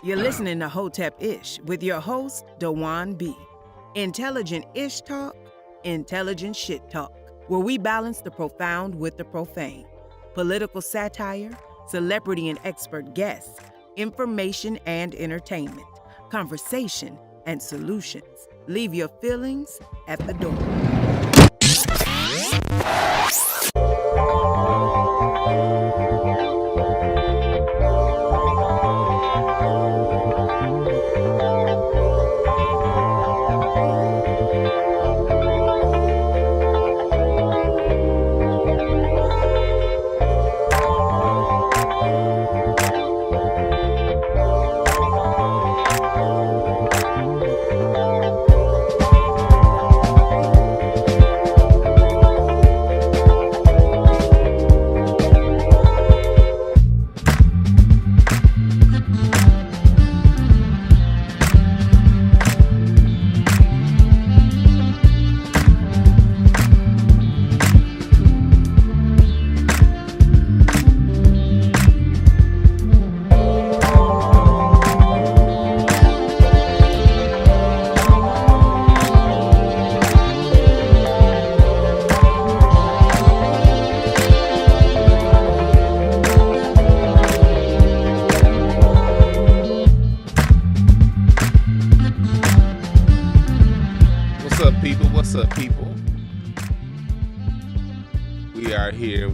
You're listening to Hotep Ish with your host, Dewan B. Intelligent Ish Talk, intelligent shit talk, where we balance the profound with the profane. Political satire, celebrity and expert guests, information and entertainment, conversation and solutions. Leave your feelings at the door.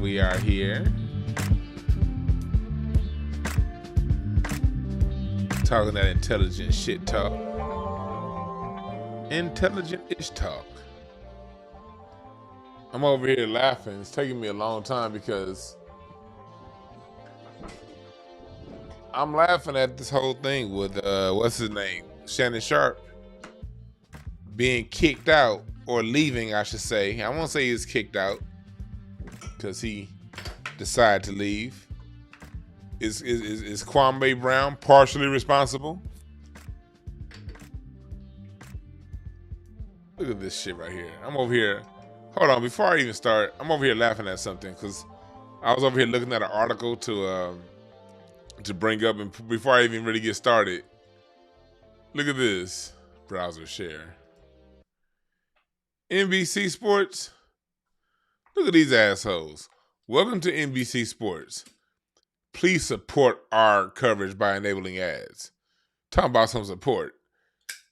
We are here. Talking that intelligent shit talk. Intelligent-ish talk. I'm over here laughing. It's taking me a long time because I'm laughing at this whole thing with, what's his name? Shannon Sharpe being kicked out, or leaving, I should say. I won't say he was kicked out, because he decided to leave. Is Kwame Brown partially responsible? Look at this shit right here. I'm over here. Hold on, before I even start, I'm over here laughing at something because I was over here looking at an article to bring up, and before I even really get started, look at this. Browser share. NBC Sports. Look at these assholes. Welcome to NBC Sports. Please support our coverage by enabling ads. Talking about some support.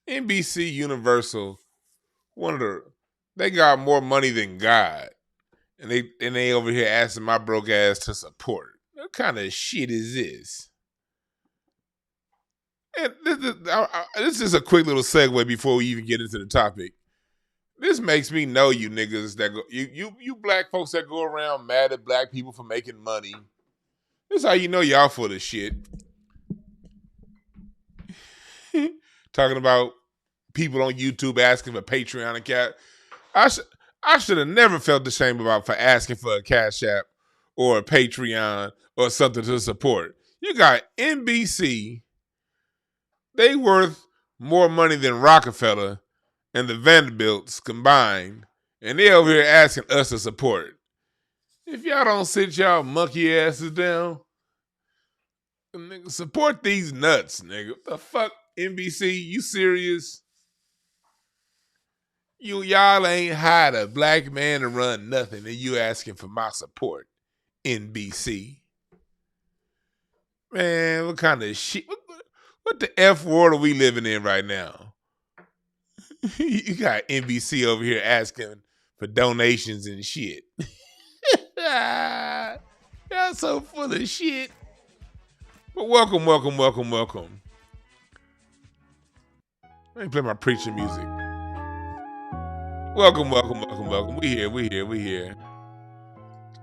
NBC Universal, they got more money than God. And they over here asking my broke ass to support. What kind of shit is this? And this is a quick little segue before we even get into the topic. This makes me know you niggas that go, you black folks that go around mad at black people for making money. This is how you know y'all full of shit. Talking about people on YouTube asking for Patreon and cat. I should have never felt the shame for asking for a Cash App or a Patreon or something to support. You got NBC. They worth more money than Rockefeller and the Vanderbilts combined, and they over here asking us to support. If y'all don't sit y'all monkey asses down, nigga, support these nuts, nigga. What the fuck, NBC? You serious? Y'all ain't hired a black man to run nothing, and you asking for my support, NBC. Man, what kind of shit? What the F world are we living in right now? You got NBC over here asking for donations and shit. Y'all so full of shit. But welcome. Let me play my preaching music. Welcome. We here.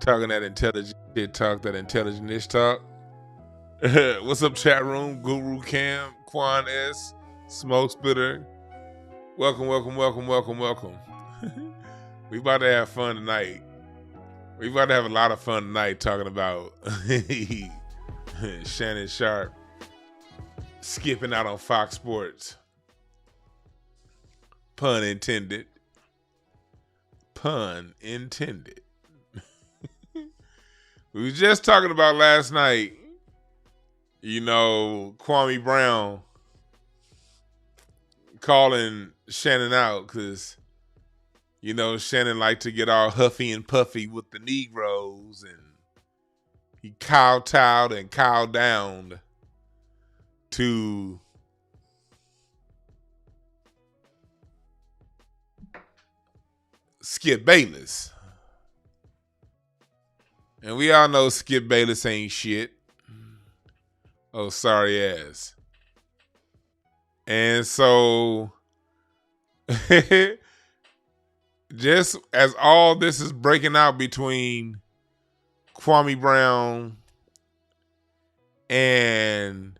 Talking that intelligent shit talk, that intelligent-ish talk. What's up, chat room? Guru Cam, Quan S, Smoke Spitter. Welcome. We about to have fun tonight. We about to have a lot of fun tonight talking about Shannon Sharpe skipping out on Fox Sports. Pun intended. We were just talking about last night. Kwame Brown calling Shannon out because, Shannon liked to get all huffy and puffy with the Negroes, and he kowtowed and cowed down to Skip Bayless. And we all know Skip Bayless ain't shit. Oh, sorry ass. And so, just as all this is breaking out between Kwame Brown and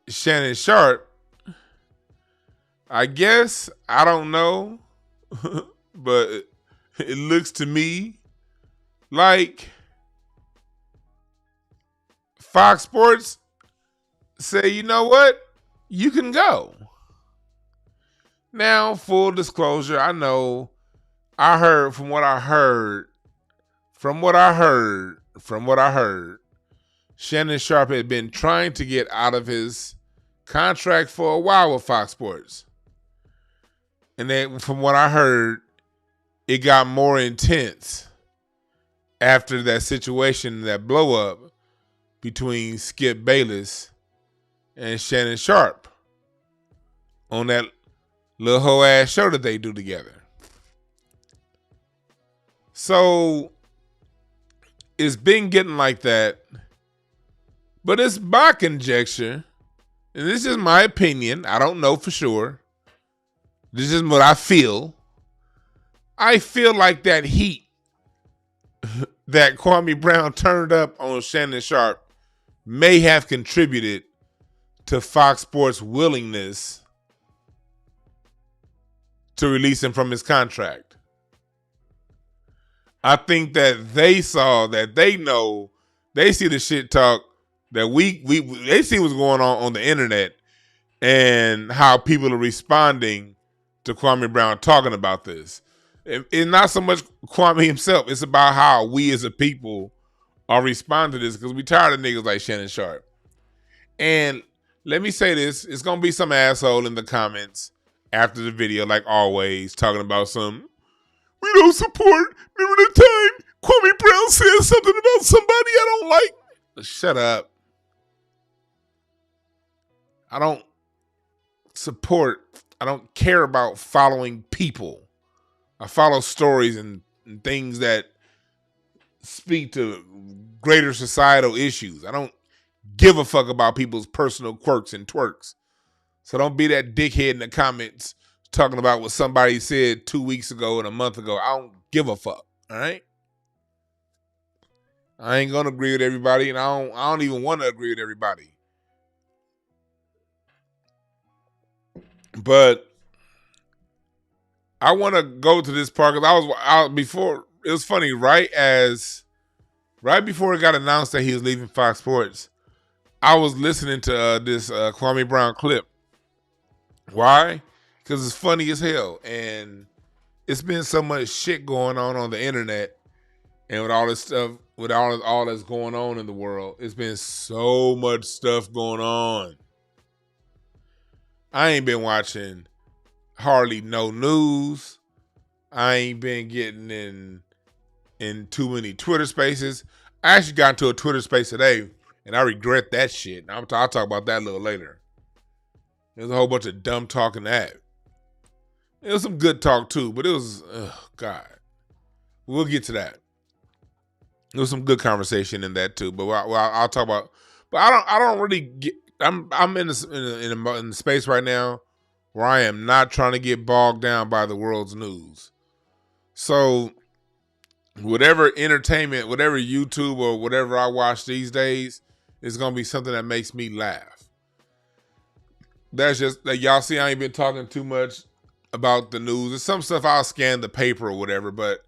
Shannon Sharpe, I guess, I don't know, but it looks to me like Fox Sports say, you know what? You can go. Now, full disclosure, I know from what I heard, Shannon Sharpe had been trying to get out of his contract for a while with Fox Sports. And then from what I heard, it got more intense after that situation, that blow up between Skip Bayless and Shannon Sharpe on that little hoe ass show that they do together. So it's been getting like that, but it's my conjecture, and this is my opinion. I don't know for sure. This is what I feel. I feel like that heat that Kwame Brown turned up on Shannon Sharpe may have contributed to Fox Sports' willingness to release him from his contract. I think that they saw, that they know, they see the shit talk that they see what's going on the internet and how people are responding to Kwame Brown talking about this. It's not so much Kwame himself. It's about how we as a people are responding to this, because we tired of niggas like Shannon Sharpe. And let me say this. It's going to be some asshole in the comments after the video, like always, talking about we don't support. Remember the time Kwame Brown said something about somebody I don't like? Shut up. I don't support. I don't care about following people. I follow stories and things that speak to greater societal issues. I don't give a fuck about people's personal quirks and twerks. So don't be that dickhead in the comments talking about what somebody said 2 weeks ago and a month ago. I don't give a fuck. All right? I ain't gonna agree with everybody, and I don't even want to agree with everybody. But I want to go to this part because I was before. It was funny, right before it got announced that he was leaving Fox Sports, I was listening to this Kwame Brown clip. Why? Because it's funny as hell, and it's been so much shit going on the internet, and with all this stuff, with all that's going on in the world, it's been so much stuff going on. I ain't been watching hardly no news. I ain't been getting in too many Twitter spaces. I actually got into a Twitter space today, and I regret that shit. I'll talk about that a little later. There's a whole bunch of dumb talk in that. It was some good talk too, but it was, God. We'll get to that. There was some good conversation in that too, but I'll talk about. But I don't really get. I'm in the space right now where I am not trying to get bogged down by the world's news. So whatever entertainment, whatever YouTube or whatever I watch these days is gonna be something that makes me laugh. That's just like, y'all see, I ain't been talking too much about the news. There's some stuff I'll scan the paper or whatever, but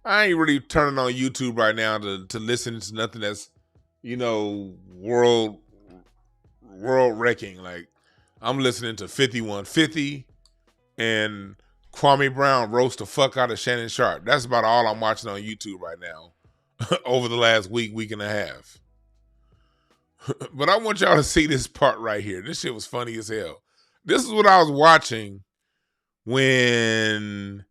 I ain't really turning on YouTube right now to listen to nothing that's, world wrecking. Like, I'm listening to 5150 and Kwame Brown roast the fuck out of Shannon Sharpe. That's about all I'm watching on YouTube right now over the last week and a half. But I want y'all to see this part right here. This shit was funny as hell. This is what I was watching when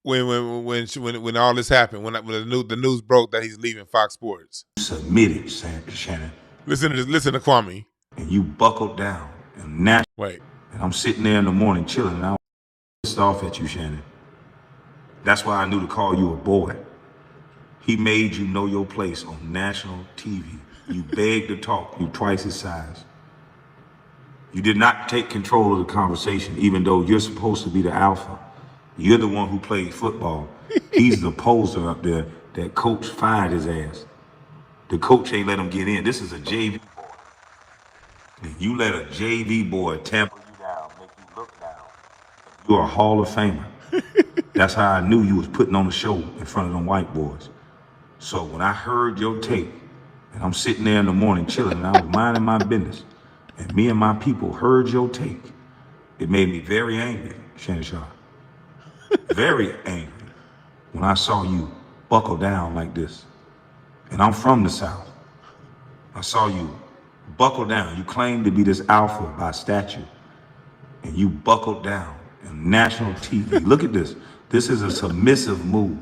when all this happened, when the news broke that he's leaving Fox Sports. Submitted, Shannon. Listen to this. Listen to Kwame. And you buckled down. And wait. And I'm sitting there in the morning chilling, and I was pissed off at you, Shannon. That's why I knew to call you a boy. He made you know your place on national TV. You begged to talk. You twice his size. You did not take control of the conversation, even though you're supposed to be the alpha. You're the one who played football. He's the poser up there that coach fired his ass. The coach ain't let him get in. This is a JV boy. And you let a JV boy tamper you down, make you look down. You're a Hall of Famer. That's how I knew you was putting on a show in front of them white boys. So when I heard your tape, and I'm sitting there in the morning chilling, and I was minding my business, and me and my people heard your tape, it made me very angry, Shannon Sharpe. Very angry when I saw you buckle down like this. And I'm from the South. I saw you buckle down. You claim to be this alpha by statue, and you buckled down on national TV. Look at this. This is a submissive move.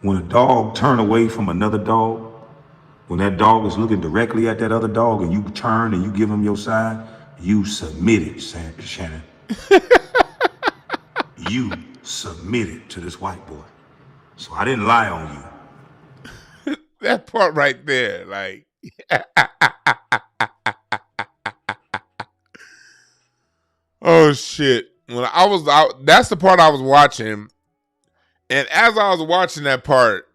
When a dog turn away from another dog, when that dog is looking directly at that other dog and you turn and you give him your side, you submitted, Shannon. You submitted to this white boy. So I didn't lie on you. That part right there, like, oh shit. When I was out, that's the part I was watching. And as I was watching that part,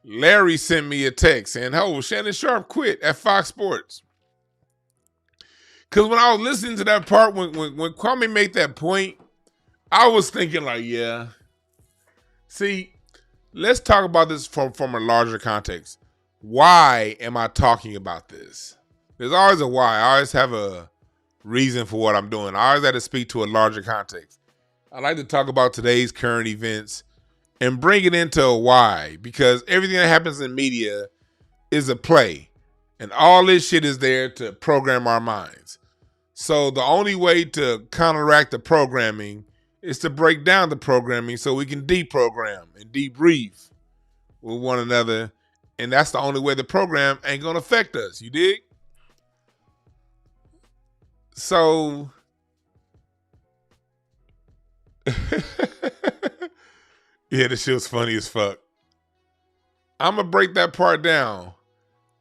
Larry sent me a text saying, "Oh, Shannon Sharpe quit at Fox Sports." Because when I was listening to that part, when Kwame made that point, I was thinking like, yeah. See, let's talk about this from a larger context. Why am I talking about this? There's always a why. I always have a reason for what I'm doing. I always have to speak to a larger context. I like to talk about today's current events and bring it into a why, because everything that happens in media is a play, and all this shit is there to program our minds. So the only way to counteract the programming is to break down the programming so we can deprogram and debrief with one another, and that's the only way the program ain't gonna affect us. You dig? So yeah, this shit was funny as fuck. I'm gonna break that part down.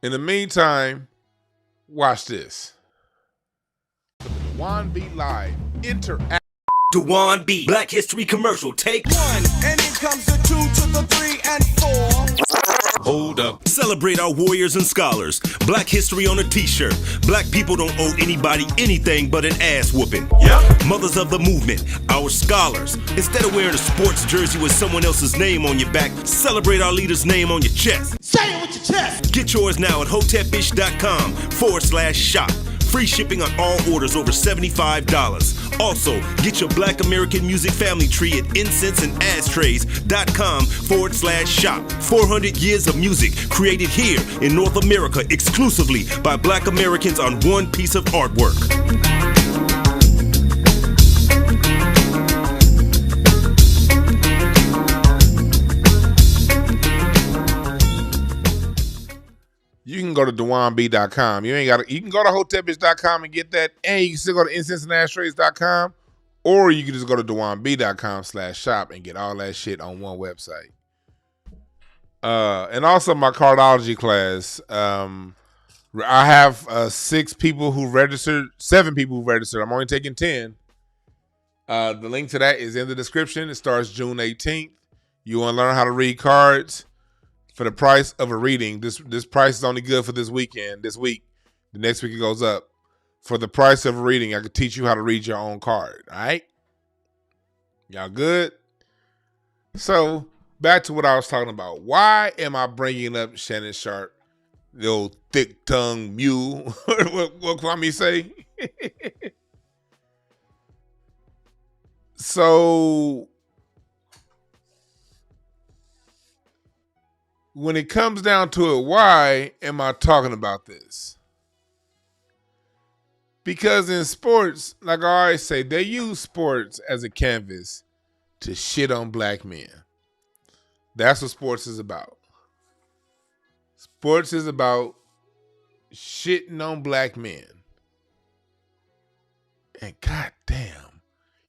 In the meantime, watch this. Dewan B Live Interact. Dewan B. Black History Commercial. Take 1. And in comes the 2 to the 3 and 4. Hold up. Celebrate our warriors and scholars. Black history on a t-shirt. Black people don't owe anybody anything but an ass whooping. Yep. Mothers of the movement, our scholars. Instead of wearing a sports jersey with someone else's name on your back, celebrate our leader's name on your chest. Say it with your chest. Get yours now at hotepish.com/shop. Free shipping on all orders over $75. Also, get your Black American Music Family Tree at incenseandashtrays.com/shop. 400 years of music created here in North America exclusively by Black Americans on one piece of artwork. You can go to DewanB.com. You can go to hotepish.com and get that, and you can still go to incenseandashtrays.com, or you can just go to DewanB.com/shop and get all that shit on one website. And also my Cardology class. I have 7 people who registered. I'm only taking 10. The link to that is in the description. It starts June 18th. You want to learn how to read cards for the price of a reading. This price is only good for this weekend, this week. The next week it goes up. For the price of a reading, I could teach you how to read your own card. All right? Y'all good? So, back to what I was talking about. Why am I bringing up Shannon Sharpe, the old thick-tongued mule? what Kwame say? So, when it comes down to it, why am I talking about this? Because in sports, like I always say, they use sports as a canvas to shit on black men. That's what sports is about. Sports is about shitting on black men. And goddamn,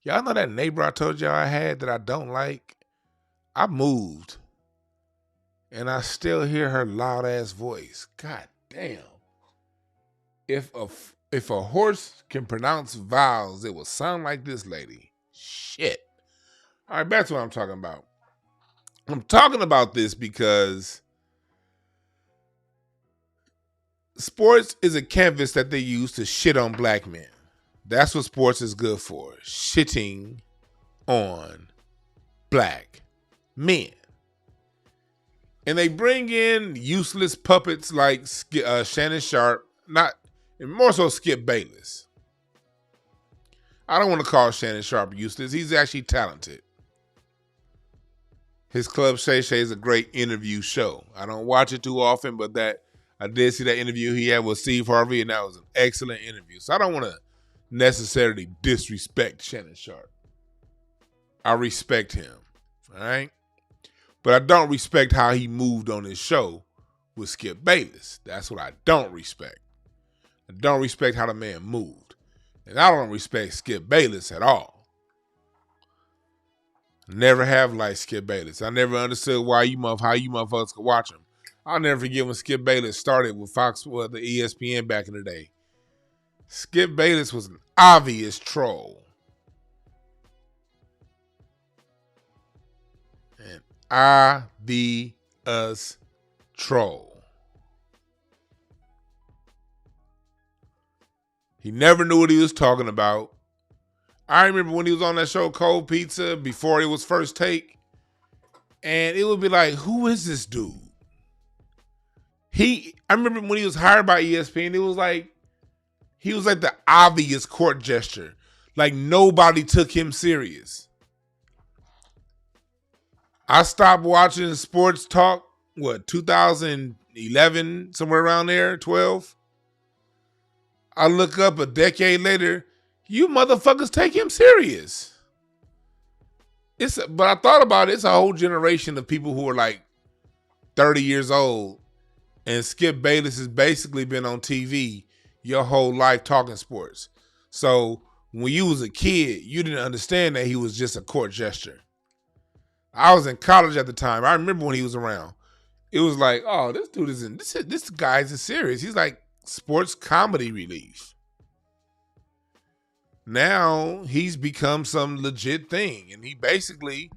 y'all know that neighbor I told y'all I had that I don't like? I moved. And I still hear her loud ass voice. God damn. If a horse can pronounce vowels, it will sound like this lady. Shit. All right, back to what I'm talking about. I'm talking about this because sports is a canvas that they use to shit on black men. That's what sports is good for. Shitting on black men. And they bring in useless puppets like Shannon Sharpe, and more so Skip Bayless. I don't want to call Shannon Sharpe useless. He's actually talented. His Club Shay Shay is a great interview show. I don't watch it too often, but I did see that interview he had with Steve Harvey, and that was an excellent interview. So I don't want to necessarily disrespect Shannon Sharpe. I respect him, all right? But I don't respect how he moved on his show with Skip Bayless. That's what I don't respect. I don't respect how the man moved. And I don't respect Skip Bayless at all. Never have liked Skip Bayless. I never understood how you motherfuckers could watch him. I'll never forget when Skip Bayless started with the ESPN back in the day. Skip Bayless was an obvious troll. An obvious troll. He never knew what he was talking about. I remember when he was on that show Cold Pizza before it was First Take, and it would be like, who is this dude? I remember when he was hired by ESPN, he was like the obvious court gesture. Like nobody took him serious. I stopped watching sports talk, 2011, somewhere around there, 12. I look up a decade later, you motherfuckers take him serious. But I thought about it, it's a whole generation of people who are like 30 years old, and Skip Bayless has basically been on TV your whole life talking sports. So when you was a kid, you didn't understand that he was just a court gesture. I was in college at the time. I remember when he was around. It was like, oh, this dude this guy isn't serious. He's like sports comedy relief. Now he's become some legit thing. And he basically,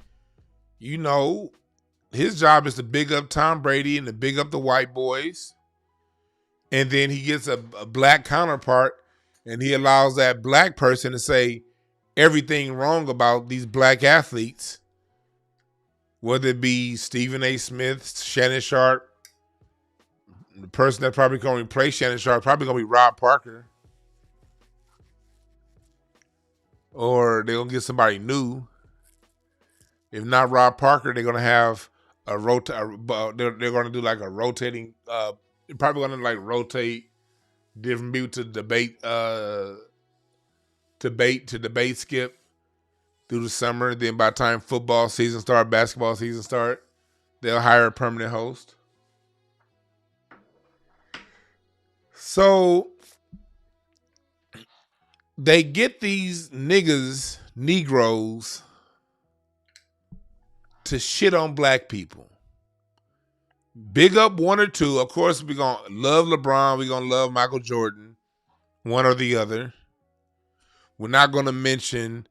his job is to big up Tom Brady and to big up the white boys. And then he gets a black counterpart and he allows that black person to say everything wrong about these black athletes. Whether it be Stephen A. Smith, Shannon Sharpe, the person that's probably going to replace Shannon Sharpe probably going to be Rob Parker. Or they're going to get somebody new. If not Rob Parker, they're going to have they're going to do like a rotating, probably going to like rotate different people to debate Skip through the summer. Then by the time football season start, basketball season start, they'll hire a permanent host. So they get these Negroes to shit on black people. Big up one or two. Of course, we're going to love LeBron. We're going to love Michael Jordan. One or the other. We're not going to mention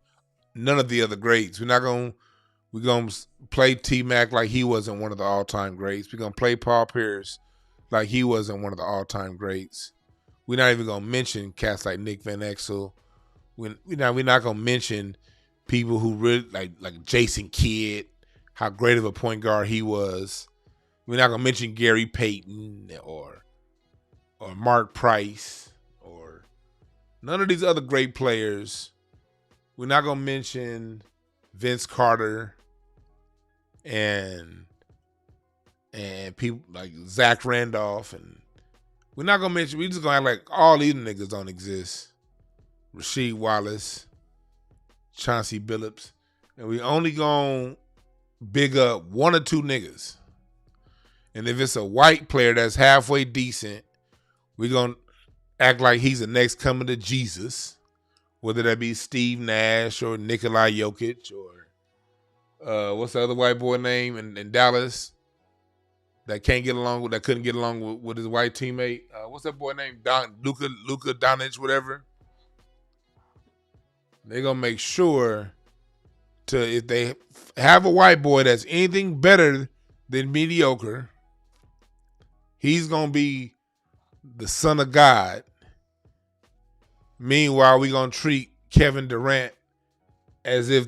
none of the other greats. We're going to play T-Mac like he wasn't one of the all-time greats. We're going to play Paul Pierce like he wasn't one of the all-time greats. We're not even going to mention cats like Nick Van Exel. We're not going to mention people who really like Jason Kidd, how great of a point guard he was. We're not going to mention Gary Payton or Mark Price or none of these other great players. We're not going to mention Vince Carter and and people like Zach Randolph, and we're not gonna mention. We just gonna act like all these niggas don't exist. Rasheed Wallace, Chauncey Billups, and we only gonna big up one or two niggas. And if it's a white player that's halfway decent, we gonna act like he's the next coming to Jesus, whether that be Steve Nash or Nikola Jokic or what's the other white boy name in Dallas that couldn't get along with his white teammate. What's that boy name? Luka Doncic, whatever. They're gonna make sure if they have a white boy that's anything better than mediocre, he's gonna be the son of God. Meanwhile, we gonna treat Kevin Durant as if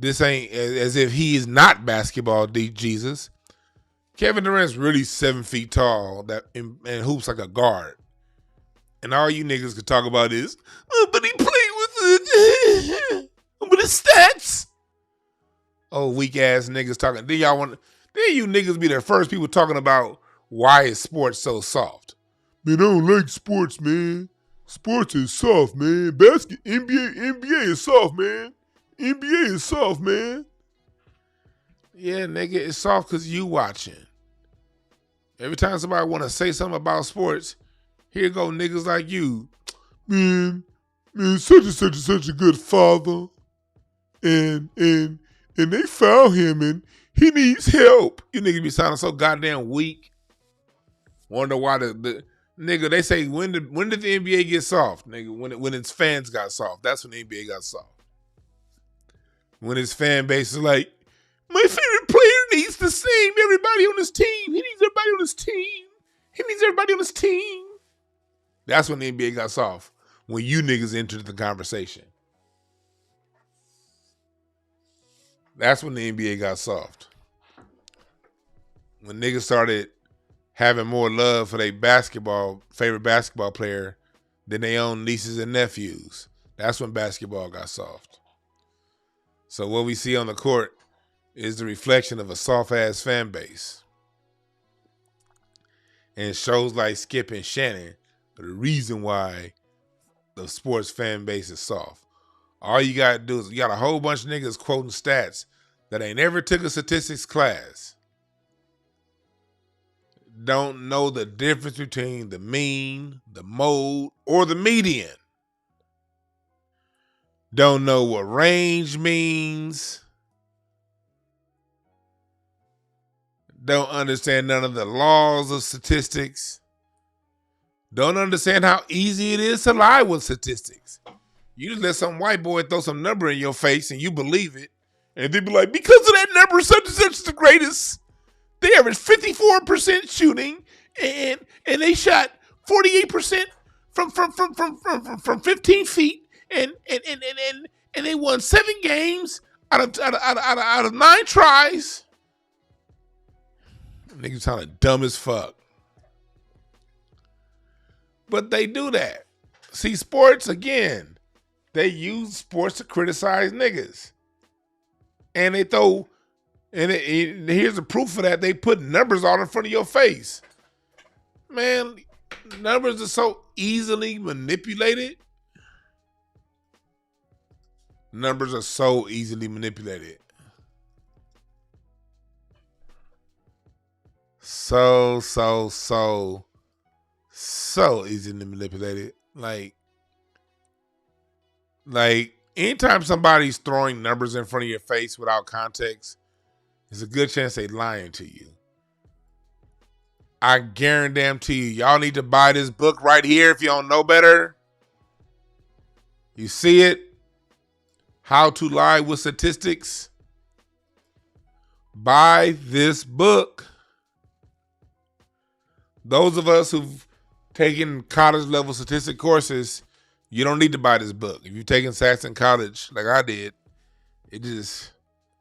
he is not basketball Jesus. Kevin Durant's really 7 feet tall and hoops like a guard. And all you niggas could talk about is, but he played with his stats. Oh, weak ass niggas talking. Then you niggas be the first people talking about why is sports so soft. Man, I don't like sports, man. Sports is soft, man. NBA is soft, man. NBA is soft, man. Yeah, nigga, it's soft because you watching. Every time somebody want to say something about sports, here go niggas like you. Man, such and such is such a good father. And they found him and he needs help. You niggas be sounding so goddamn weak. Wonder why the nigga, they say, when did the NBA get soft? Nigga, when its fans got soft. That's when the NBA got soft. When his fan base is like, my favorite player needs the same everybody on his team. He needs everybody on his team. He needs everybody on his team. That's when the NBA got soft. When you niggas entered the conversation. That's when the NBA got soft. When niggas started having more love for their favorite basketball player than their own nieces and nephews. That's when basketball got soft. So what we see on the court is the reflection of a soft-ass fan base. And shows like Skip and Shannon are the reason why the sports fan base is soft. All you got to do is, you got a whole bunch of niggas quoting stats that ain't never took a statistics class. Don't know the difference between the mean, the mode, or the median. Don't know what range means. Don't understand none of the laws of statistics. Don't understand how easy it is to lie with statistics. You just let some white boy throw some number in your face and you believe it. And they be like, because of that number, such and such is the greatest. They averaged 54% shooting and they shot 48% from 15 feet and they won 7 games out of 9 tries. Niggas sound dumb as fuck. But they do that. See, sports, again, they use sports to criticize niggas. And they throw, and here's the proof of that, they put numbers all in front of your face. Man, numbers are so easily manipulated. Numbers are so easily manipulated. So easily manipulated. Like anytime somebody's throwing numbers in front of your face without context, there's a good chance they're lying to you. I guarantee you, y'all need to buy this book right here if you don't know better. You see it? How to Lie with Statistics. Buy this book. Those of us who've taken college level statistic courses, you don't need to buy this book. If you've taken stats in college like I did, it just,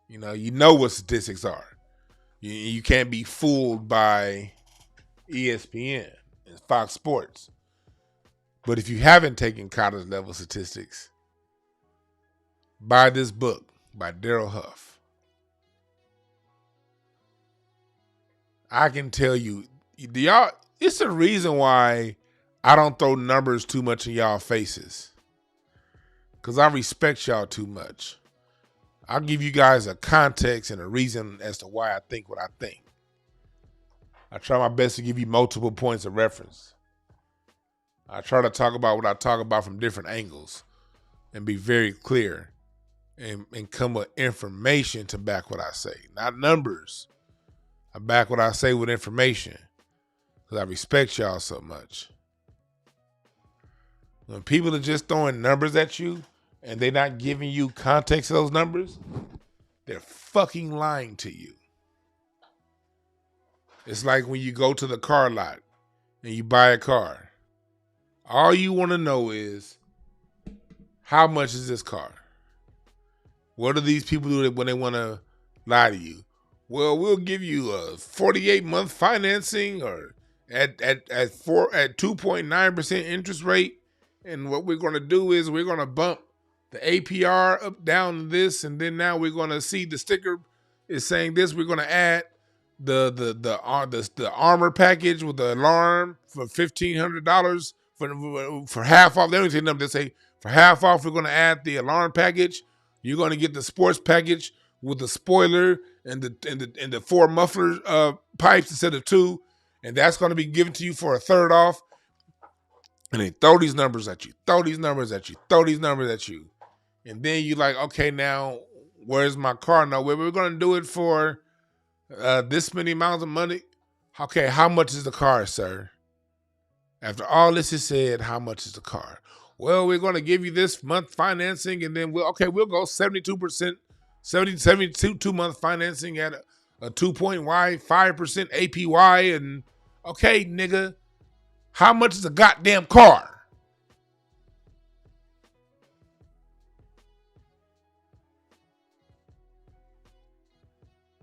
you know what statistics are. You can't be fooled by ESPN and Fox Sports. But if you haven't taken college level statistics, buy this book by Daryl Huff. I can tell you, y'all, it's the reason why I don't throw numbers too much in y'all faces. Because I respect y'all too much. I'll give you guys a context and a reason as to why I think what I think. I try my best to give you multiple points of reference. I try to talk about what I talk about from different angles and be very clear and come with information to back what I say, not numbers. I back what I say with information because I respect y'all so much. When people are just throwing numbers at you and they're not giving you context of those numbers, they're fucking lying to you. It's like when you go to the car lot and you buy a car. All you want to know is, how much is this car? What do these people do when they want to lie to you? Well, we'll give you a 48-month financing or at 2.9% interest rate. And what we're going to do is we're going to bump the APR up, down this, and then now we're going to see the sticker is saying this. We're going to add the armor package with the alarm for $1,500 for half off. They don't say nothing. They say for half off, we're going to add the alarm package. You're going to get the sports package with the spoiler and the 4 muffler pipes instead of 2, and that's going to be given to you for a third off. And they throw these numbers at you, throw these numbers at you, throw these numbers at you, and then you like, okay, now where's my car? No, we're going to do it for this many amounts of money. Okay, how much is the car, sir? After all this is said, how much is the car? Well, we're going to give you this month financing, and then we'll go 72%, 72 month financing at a 2.5% APY, and okay, nigga, how much is a goddamn car?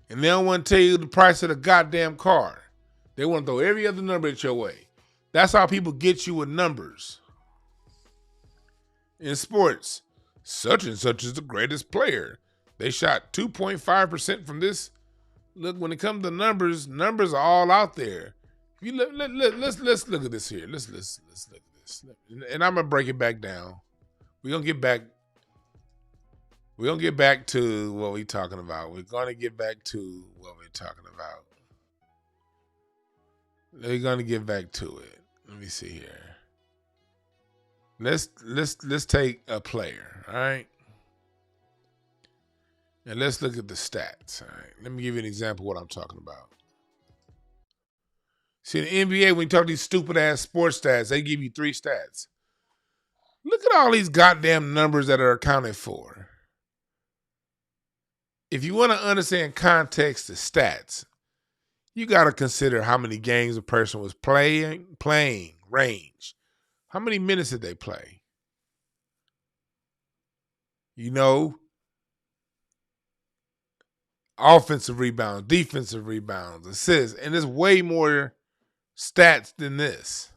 And they don't want to tell you the price of the goddamn car. They want to throw every other number at your way. That's how people get you with numbers. In sports, such and such is the greatest player. They shot 2.5% from this. Look, when it comes to numbers are all out there. If you let's look at this here. Let's look at this. And I'm gonna break it back down. We're gonna get back to what we're talking about. We're gonna get back to what we're talking about. We're gonna get back to it. Let me see here. Let's take a player, all right? And let's look at the stats, all right? Let me give you an example of what I'm talking about. See, in the NBA, when you talk these stupid-ass sports stats, they give you 3 stats. Look at all these goddamn numbers that are accounted for. If you want to understand context of stats, you got to consider how many games a person was playing, range. How many minutes did they play? You know, offensive rebounds, defensive rebounds, assists, and there's way more stats than this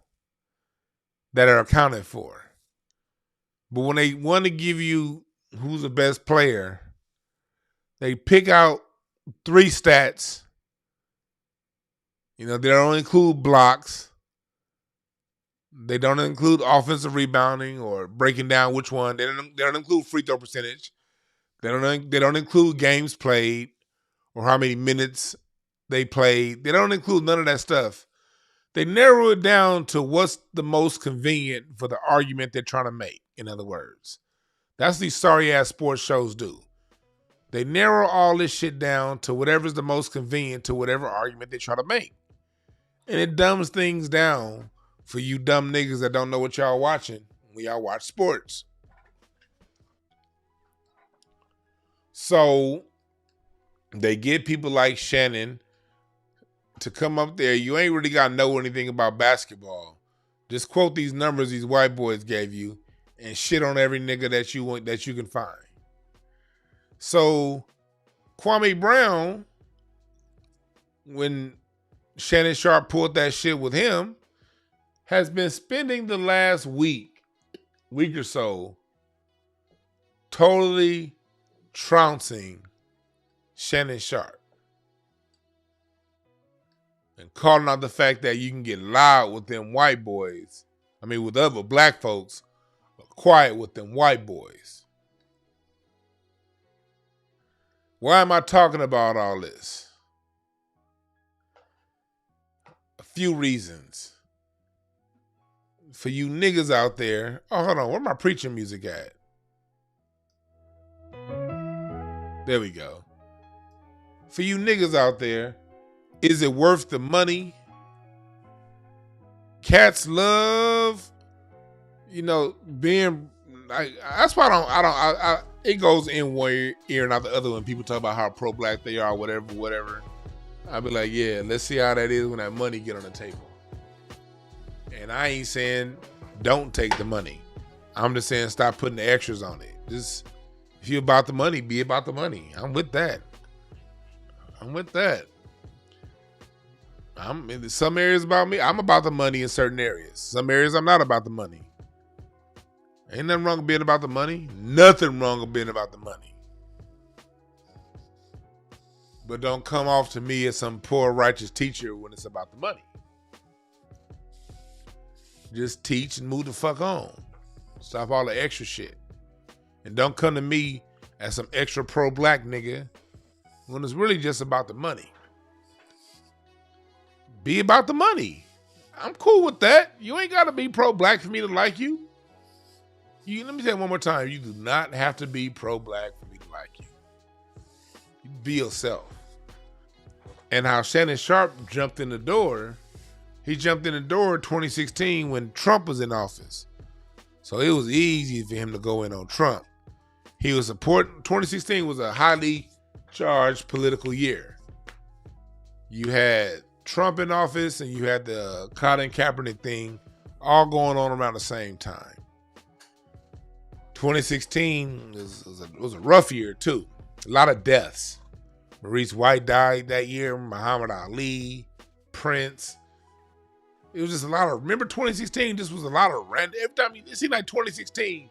that are accounted for. But when they want to give you who's the best player, they pick out 3 stats. You know, they don't include blocks. They don't include offensive rebounding or breaking down which one. They don't include free throw percentage. They don't include games played or how many minutes they played. They don't include none of that stuff. They narrow it down to what's the most convenient for the argument they're trying to make, in other words. That's what these sorry-ass sports shows do. They narrow all this shit down to whatever's the most convenient to whatever argument they try to make. And it dumbs things down for you dumb niggas that don't know what y'all watching when y'all watch sports. So they get people like Shannon to come up there. You ain't really got to know anything about basketball. Just quote these numbers these white boys gave you and shit on every nigga that you can find. So Kwame Brown, when Shannon Sharpe pulled that shit with him, has been spending the last week or so, totally trouncing Shannon Sharpe. and calling out the fact that you can get loud with them white boys. I mean, with other black folks, but quiet with them white boys. Why am I talking about all this? A few reasons. For you niggas out there, oh, hold on, where my preaching music at? There we go. For you niggas out there, is it worth the money? Cats love, being like, that's why it goes in one ear and out the other when people talk about how pro-black they are, whatever. I'll be like, yeah, let's see how that is when that money get on the table. And I ain't saying don't take the money. I'm just saying stop putting the extras on it. Just, if you're about the money, be about the money. I'm with that. In some areas about me, I'm about the money in certain areas. Some areas I'm not about the money. Ain't nothing wrong with being about the money. Nothing wrong with being about the money. But don't come off to me as some poor righteous teacher when it's about the money. Just teach and move the fuck on. Stop all the extra shit. And don't come to me as some extra pro-black nigga when it's really just about the money. Be about the money. I'm cool with that. You ain't got to be pro-black for me to like you. Let me say it one more time. You do not have to be pro-black for me to like you. You be yourself. And how Shannon Sharpe jumped in the door, he jumped in the door in 2016 when Trump was in office. So it was easy for him to go in on Trump. He was supporting, 2016 was a highly charged political year. You had Trump in office and you had the Colin Kaepernick thing all going on around the same time. 2016 was a rough year too. A lot of deaths. Maurice White died that year, Muhammad Ali, Prince. It was just a lot of, remember 2016, this was a lot of random, every time it seemed like 2016,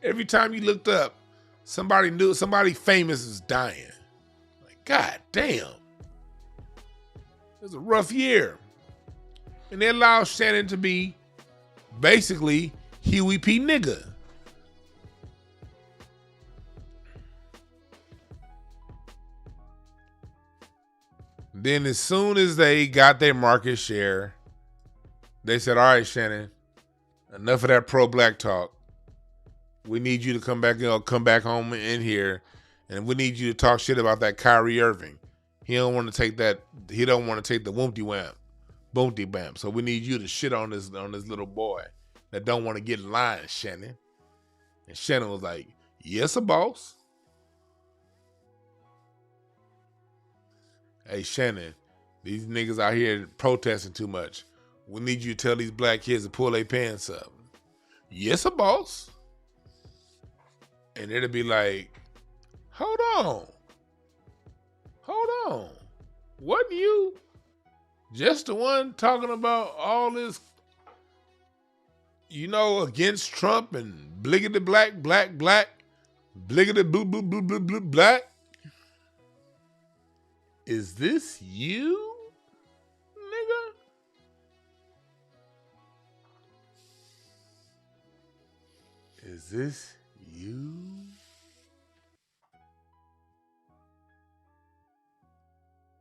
every time you looked up, somebody famous is dying. Like, God damn. It was a rough year. And they allowed Shannon to be basically Huey P. Nigga. Then as soon as they got their market share, they said, all right, Shannon, enough of that pro-black talk. We need you to come back home in here, and we need you to talk shit about that Kyrie Irving. He don't want to take that. He don't want to take the boomty bam. So we need you to shit on this little boy that don't want to get in line, Shannon. And Shannon was like, yes, a boss. Hey, Shannon, these niggas out here protesting too much. We need you to tell these black kids to pull their pants up. Yes, a boss. And it'll be like, hold on. Wasn't you just the one talking about all this, against Trump and bliggity black, bliggity blue, black? Is this you, nigga? Is this you?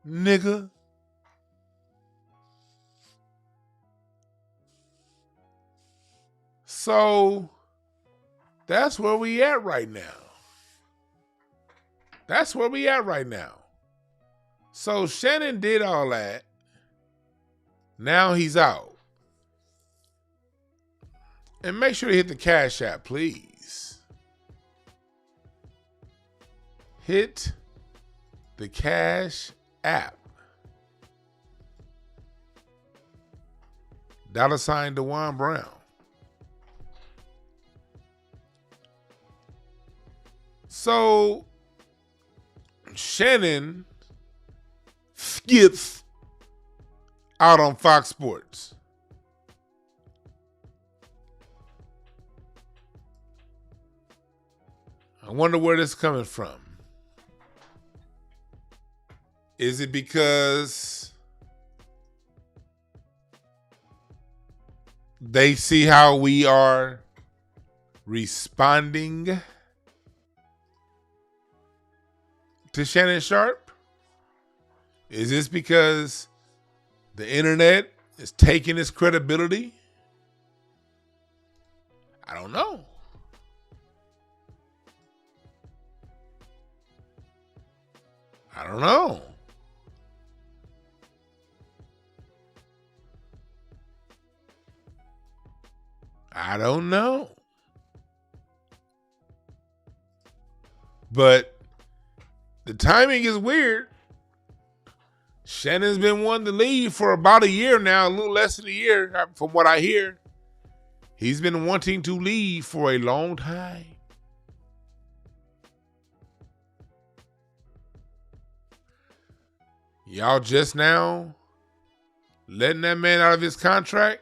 Nigga? So, that's where we at right now. So Shannon did all that. Now he's out. And make sure to hit the Cash App, please. Hit the Cash App. $ Dewan Brown. So Shannon Skips out on Fox Sports. I wonder where this is coming from. Is it because they see how we are responding to Shannon Sharpe? Is this because the internet is taking its credibility? I don't know. I don't know. I don't know. But the timing is weird. Shannon's been wanting to leave for about a year now, a little less than a year, from what I hear. He's been wanting to leave for a long time. Y'all just now letting that man out of his contract?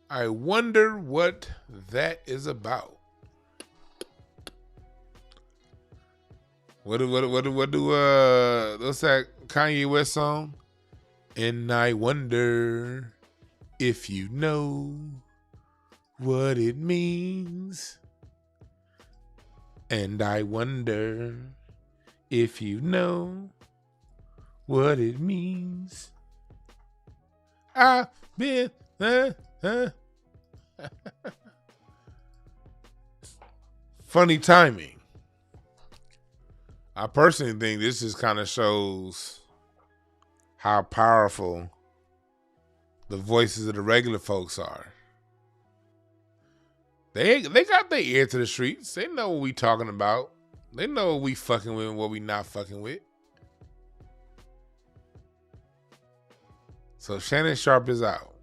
I wonder what that is about. What do what's that Kanye West song? And I wonder if you know what it means. And I wonder if you know what it means. I've been funny timing. I personally think this just kind of shows how powerful the voices of the regular folks are. They got their ear to the streets. They know what we talking about. They know what we fucking with and what we not fucking with. So Shannon Sharpe is out.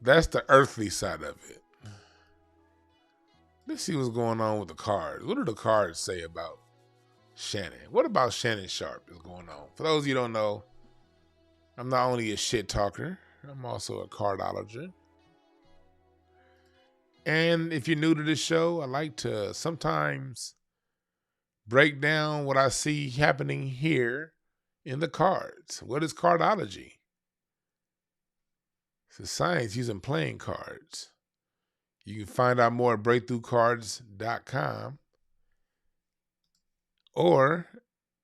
That's the earthly side of it. Let's see what's going on with the cards. What do the cards say about Shannon? What about Shannon Sharpe is going on? For those of you who don't know, I'm not only a shit talker, I'm also a cardology. And if you're new to this show, I like to sometimes break down what I see happening here in the cards. What is cardology? It's a science using playing cards. You can find out more at breakthroughcards.com, or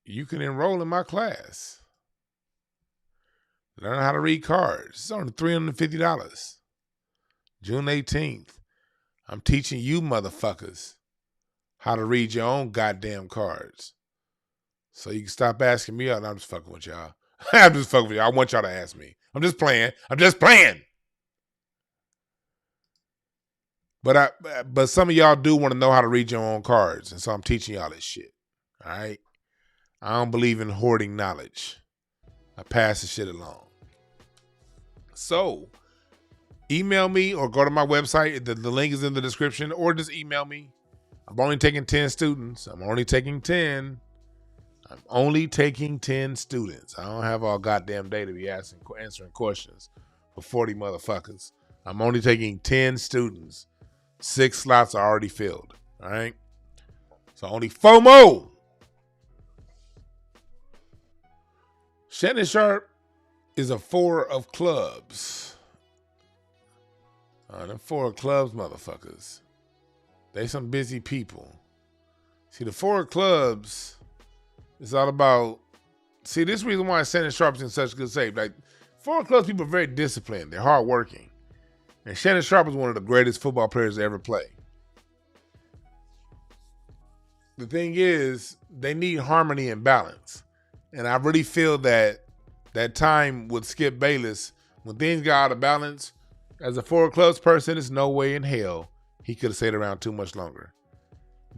you can enroll in my class. Learn how to read cards. It's only $350. June 18th. I'm teaching you motherfuckers how to read your own goddamn cards. So you can stop asking me out. I'm just fucking with y'all. I'm just fucking with y'all. I want y'all to ask me. I'm just playing. But some of y'all do want to know how to read your own cards. And so I'm teaching y'all this shit. All right? I don't believe in hoarding knowledge. I pass the shit along. So, email me or go to my website. The link is in the description, or just email me. I'm only taking 10 students. I'm only taking 10 students. I don't have all goddamn day to be answering questions for 40 motherfuckers. I'm only taking 10 students. 6 slots are already filled. All right? So only 4 more. Shannon Sharpe is a 4 of clubs. Them 4 of clubs motherfuckers. They some busy people. See, the 4 of clubs is all about... See, this is the reason why Shannon Sharpe's in such good shape. Like, 4 of clubs people are very disciplined. They're hardworking. And Shannon Sharpe is one of the greatest football players to ever play. The thing is, they need harmony and balance. And I really feel that time with Skip Bayless, when things got out of balance, as a 4 of clubs person, there's no way in hell he could have stayed around too much longer.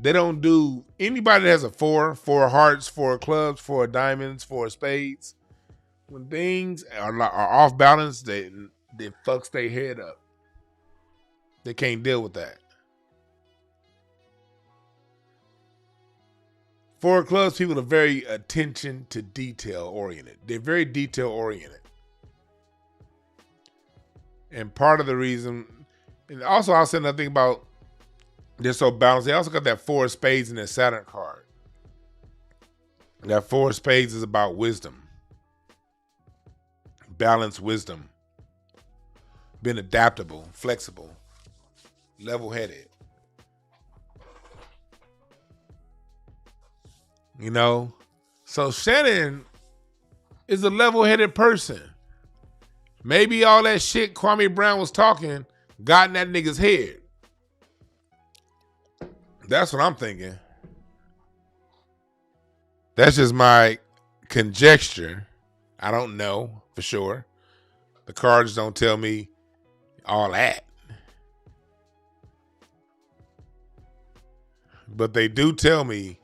They don't do, anybody that has a 4 of hearts, 4 of clubs, 4 of diamonds, 4 of spades, when things are off balance, they fucks their head up. They can't deal with that. 4 of clubs people are very attention to detail oriented. They're very detail oriented. And part of the reason, and also I'll say another thing about they're so balanced. They also got that 4 of spades in their Saturn card. That 4 of spades is about wisdom. Balanced wisdom. Being adaptable, flexible, level-headed. You know? So Shannon is a level-headed person. Maybe all that shit Kwame Brown was talking got in that nigga's head. That's what I'm thinking. That's just my conjecture. I don't know for sure. The cards don't tell me all that. But they do tell me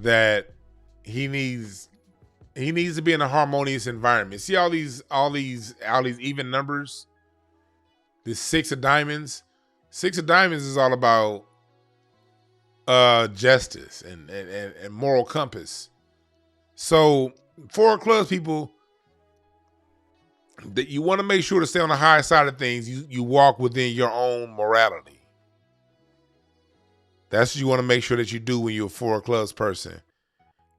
that he needs to be in a harmonious environment. See all these even numbers? This 6 of diamonds. 6 of diamonds is all about justice and moral compass. So 4 of clubs people, that you want to make sure to stay on the high side of things. You walk within your own morality. That's what you want to make sure that you do when you're a 4 of clubs person.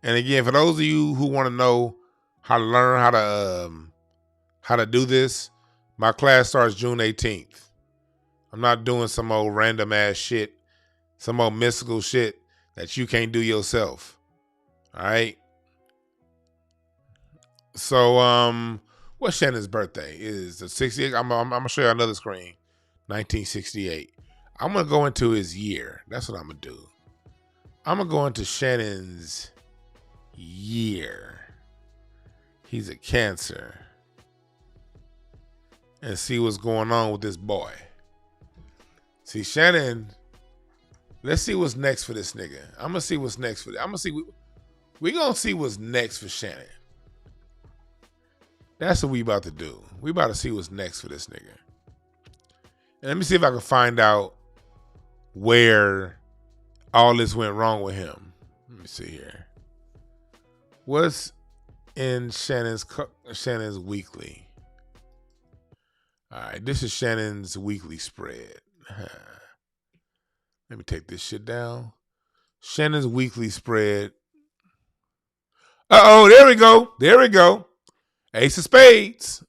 And again, for those of you who want to know how to learn how to do this, my class starts June 18th. I'm not doing some old random ass shit, some old mystical shit that you can't do yourself. All right. So, what's Shannon's birthday? Is the 68th. I'm gonna show you another screen. 1968. I'm gonna go into his year. That's what I'm gonna do. I'm gonna go into Shannon's year. He's a Cancer. And see what's going on with this boy. See, Shannon, let's see what's next for this nigga. I'm gonna see what's next for this. We're gonna see what's next for Shannon. That's what we about to do. We about to see what's next for this nigga. And let me see if I can find out where all this went wrong with him. Let me see here. What's in Shannon's weekly? All right, this is Shannon's weekly spread. Let me take this shit down. Shannon's weekly spread. Uh-oh, there we go. There we go. Ace of Spades.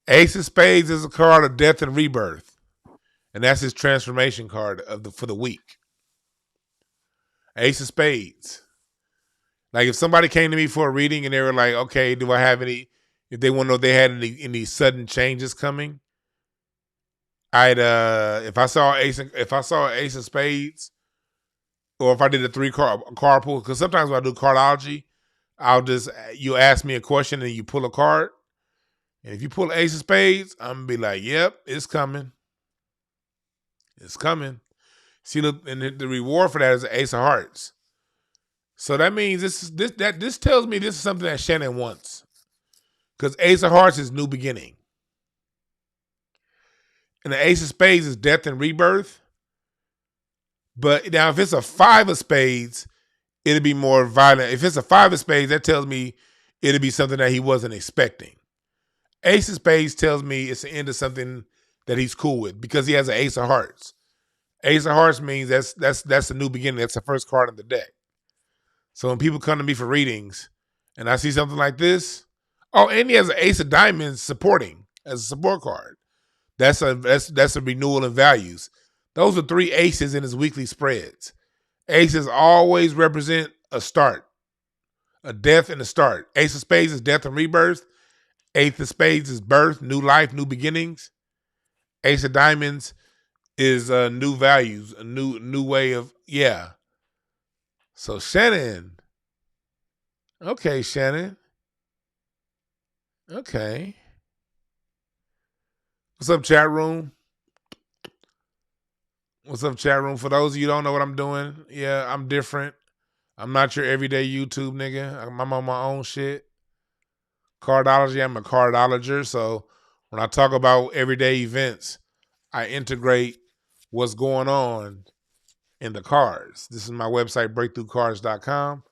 Ace of Spades is a card of death and rebirth. And that's his transformation card for the week. Ace of Spades. Like if somebody came to me for a reading and they were like, okay, do I have any, if they want to know if they had any sudden changes coming, I'd if I saw Ace of Spades, or if I did a 3 card pull, because sometimes when I do cardology, you ask me a question and you pull a card. And if you pull Ace of Spades, I'm gonna be like, yep, it's coming. It's coming. See, and the reward for that is the Ace of Hearts. So that means this tells me this is something that Shannon wants. Because Ace of Hearts is new beginning. And the Ace of Spades is death and rebirth. But now if it's a 5 of Spades, it'll be more violent. If it's a 5 of Spades, that tells me it'll be something that he wasn't expecting. Ace of Spades tells me it's the end of something that he's cool with because he has an Ace of Hearts. Ace of Hearts means that's a new beginning. That's the first card in the deck. So when people come to me for readings and I see something like this, oh, and he has an Ace of Diamonds supporting as a support card. That's a renewal in values. Those are 3 aces in his weekly spreads. Aces always represent a start, a death and a start. Ace of Spades is death and rebirth. Ace of Spades is birth, new life, new beginnings. Ace of Diamonds is new values, a new way of, yeah. So Shannon. Okay, Shannon. Okay. What's up, chat room? What's up, chat room? For those of you who don't know what I'm doing, yeah, I'm different. I'm not your everyday YouTube nigga. I'm on my own shit. Cardology, I'm a cardologer. So when I talk about everyday events, I integrate what's going on in the cards. This is my website, breakthroughcards.com,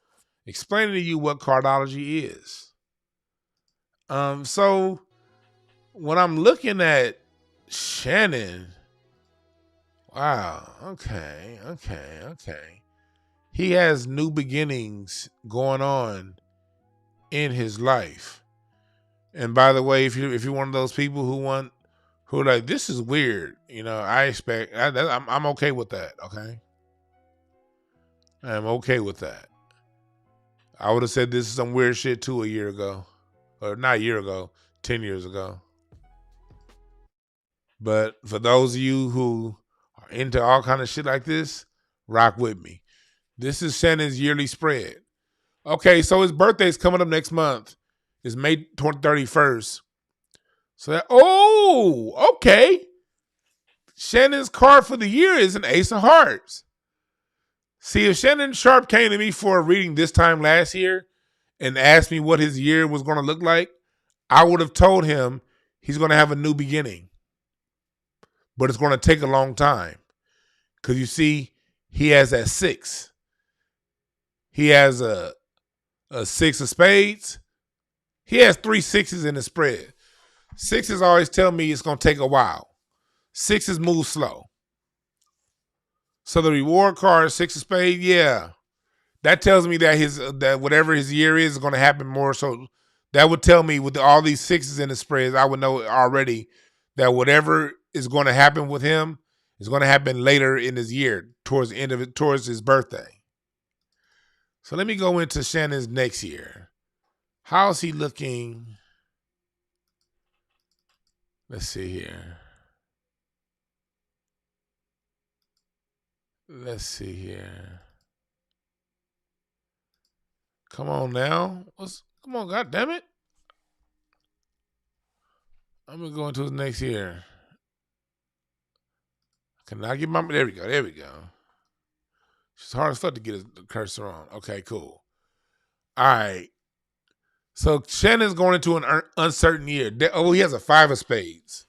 explaining to you what cardology is. So when I'm looking at Shannon, wow, okay. he has new beginnings going on in his life. And by the way, if you're one of those people who are like, this is weird, I'm okay with that. Okay, I'm okay with that. I would have said this is some weird shit too a year ago, or not a year ago, 10 years ago. But for those of you who are into all kind of shit like this, rock with me. This is Shannon's yearly spread. Okay, so his birthday's coming up next month. It's May 31st. So okay. Shannon's card for the year is an Ace of Hearts. See, if Shannon Sharpe came to me for a reading this time last year and asked me what his year was going to look like, I would have told him he's going to have a new beginning. But it's going to take a long time. Because you see, he has that 6. He has a 6 of spades. He has 3 6s in the spread. 6s always tell me it's going to take a while. 6s move slow. So the reward card, 6 of spades, yeah. That tells me that that whatever his year is going to happen more. So that would tell me with all these 6s in the spreads, I would know already that whatever is going to happen with him is going to happen later in his year, towards the end of it, towards his birthday. So let me go into Shannon's next year. How's he looking? Let's see here. Let's see here. Come on now. Come on, God damn it. I'm gonna go into his next year. Can I get my there we go. There we go. It's hard as fuck to get his cursor on. Okay, cool. All right. So Shannon's going into an uncertain year. Oh, he has a 5 of spades.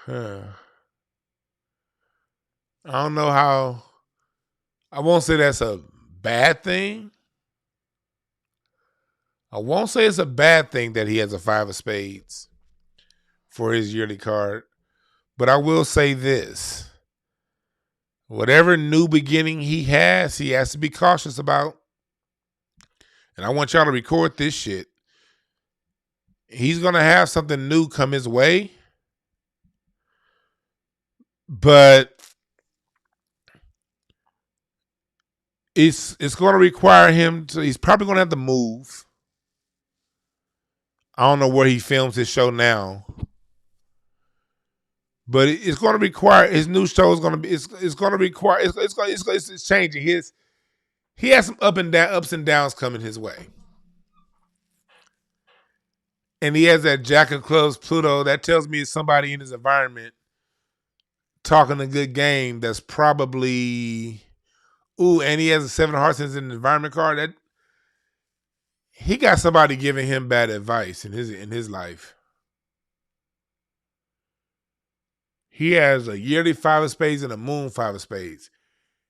I don't know how. I won't say that's a bad thing. I won't say it's a bad thing that he has a 5 of spades for his yearly card. But I will say this. Whatever new beginning he has to be cautious about. And I want y'all to record this shit. He's going to have something new come his way. But it's going to require him to, he's probably going to have to move. I don't know where he films his show now. But it's going to require, his new show is going to be, it's going to require, it's changing. He has some ups and downs coming his way. And he has that Jack of Clubs Pluto. That tells me it's somebody in his environment talking a good game that's probably, and he has a 7 of Hearts in his environment card. That he got somebody giving him bad advice in his life. He has a yearly 5 of spades and a moon 5 of spades.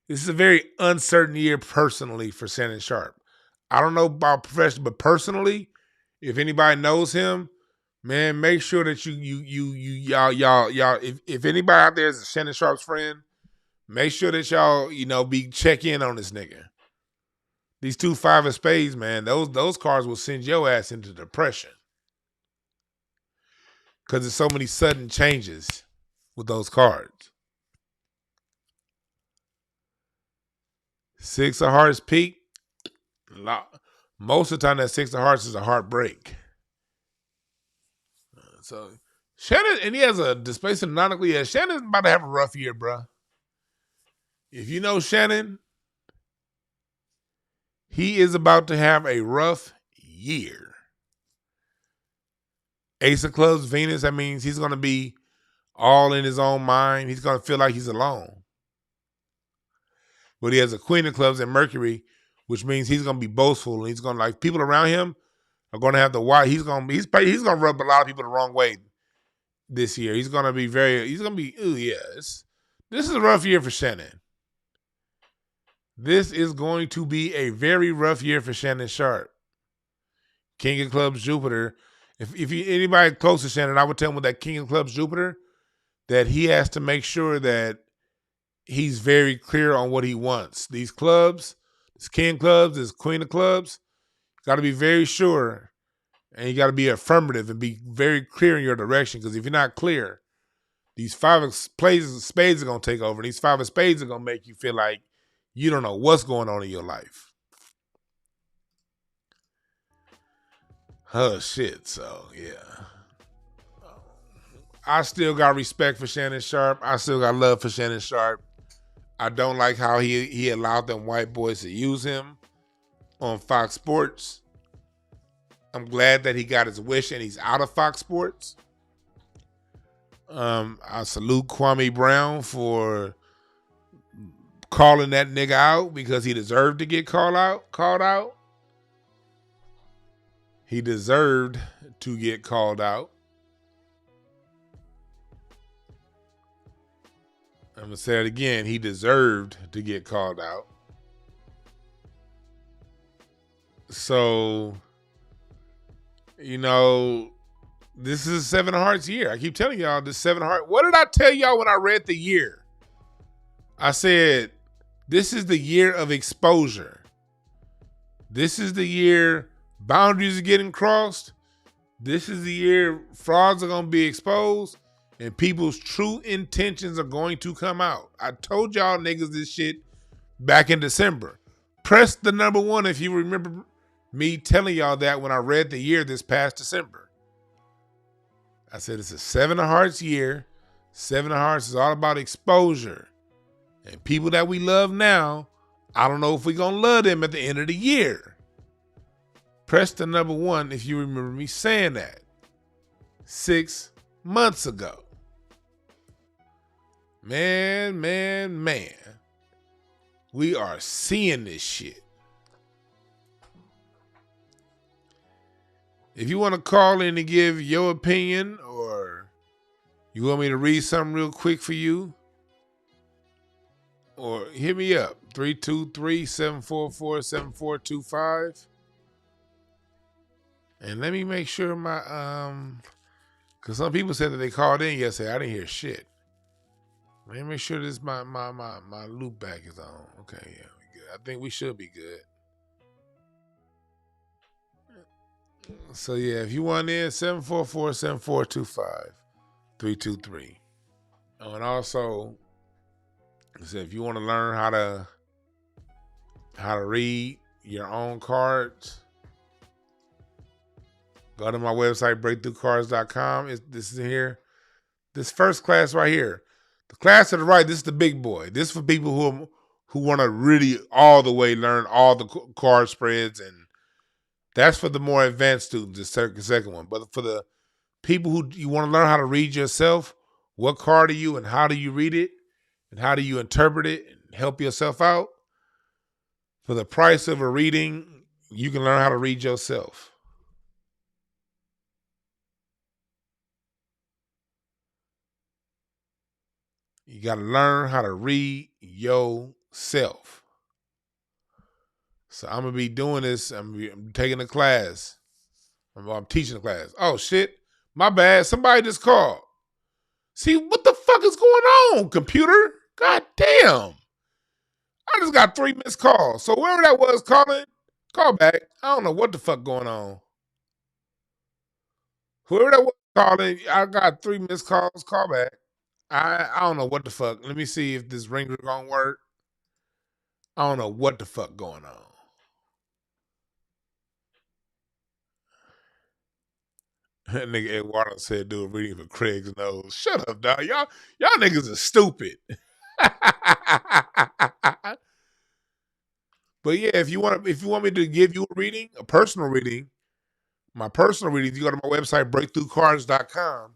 This is a very uncertain year personally for Shannon Sharpe. I don't know about professional, but personally, if anybody knows him, man, make sure that y'all, if anybody out there is Shannon Sharpe's friend, make sure that y'all, check in on this nigga. These 2 5 of spades, man, those cards will send your ass into depression. Because there's so many sudden changes with those cards. 6 of Hearts peak. Most of the time that 6 of Hearts is a heartbreak. So Shannon, and he has a displacement canonically. Yeah, Shannon's about to have a rough year, bro. If you know Shannon, he is about to have a rough year. Ace of Clubs, Venus, that means he's going to be all in his own mind. He's going to feel like he's alone. But he has a Queen of Clubs and Mercury, which means he's going to be boastful, and he's going to, like, people around him are going to have to watch. He's going to rub a lot of people the wrong way this year. This is a rough year for Shannon. This is going to be a very rough year for Shannon Sharpe. King of Clubs, Jupiter. If anybody close to Shannon, I would tell him with that King of Clubs, Jupiter, that he has to make sure that he's very clear on what he wants. These clubs, this king clubs, this queen of clubs, got to be very sure, and you got to be affirmative and be very clear in your direction. Because if you're not clear, these five of spades are gonna take over. And these five of spades are gonna make you feel like you don't know what's going on in your life. Oh shit! So yeah. I still got respect for Shannon Sharpe. I still got love for Shannon Sharpe. I don't like how he allowed them white boys to use him on Fox Sports. I'm glad that he got his wish and he's out of Fox Sports. I salute Kwame Brown for calling that nigga out because he deserved to get called out. He deserved to get called out. I'm going to say it again. He deserved to get called out. So, you know, this is Seven of Hearts year. I keep telling y'all this Seven of Hearts. What did I tell y'all when I read the year? I said, this is the year of exposure. This is the year boundaries are getting crossed. This is the year frauds are going to be exposed. And people's true intentions are going to come out. I told y'all niggas this shit back in December. Press the number 1 if you remember me telling y'all that when I read the year this past December. I said it's a Seven of Hearts year. Seven of Hearts is all about exposure. And people that we love now, I don't know if we're going to love them at the end of the year. Press the number 1 if you remember me saying that 6 months ago. Man. We are seeing this shit. If you want to call in and give your opinion, or you want me to read something real quick for you, or hit me up, 323-744-7425. And let me make sure my, because some people said that they called in yesterday. I didn't hear shit. Let me make sure this my loop back is on. Okay, yeah, we good. I think we should be good. So yeah, if you want in, 744-7425-323. And also, so if you want to learn how to read your own cards, go to my website, breakthroughcards.com. This is here. This first class right here. The class to the right, this is the big boy. This is for people who want to really all the way learn all the card spreads, and that's for the more advanced students, the second one. But for the people who you want to learn how to read yourself, what card are you and how do you read it and how do you interpret it and help yourself out, for the price of a reading, you can learn how to read yourself. You got to learn how to read yourself. So I'm going to be doing this. I'm taking a class. I'm teaching a class. Oh, shit. My bad. Somebody just called. See, what the fuck is going on, computer? God damn. I just got 3 missed calls. So whoever that was calling, call back. I don't know what the fuck going on. Whoever that was calling, I got 3 missed calls. Call back. I don't know what the fuck. Let me see if this ringer gonna work. I don't know what the fuck going on. That nigga Eduardo said do a reading for Craig's nose. Shut up, dog. Y'all niggas are stupid. But yeah, if you want me to give you a reading, a personal reading, my personal readings, you go to my website, breakthroughcards.com.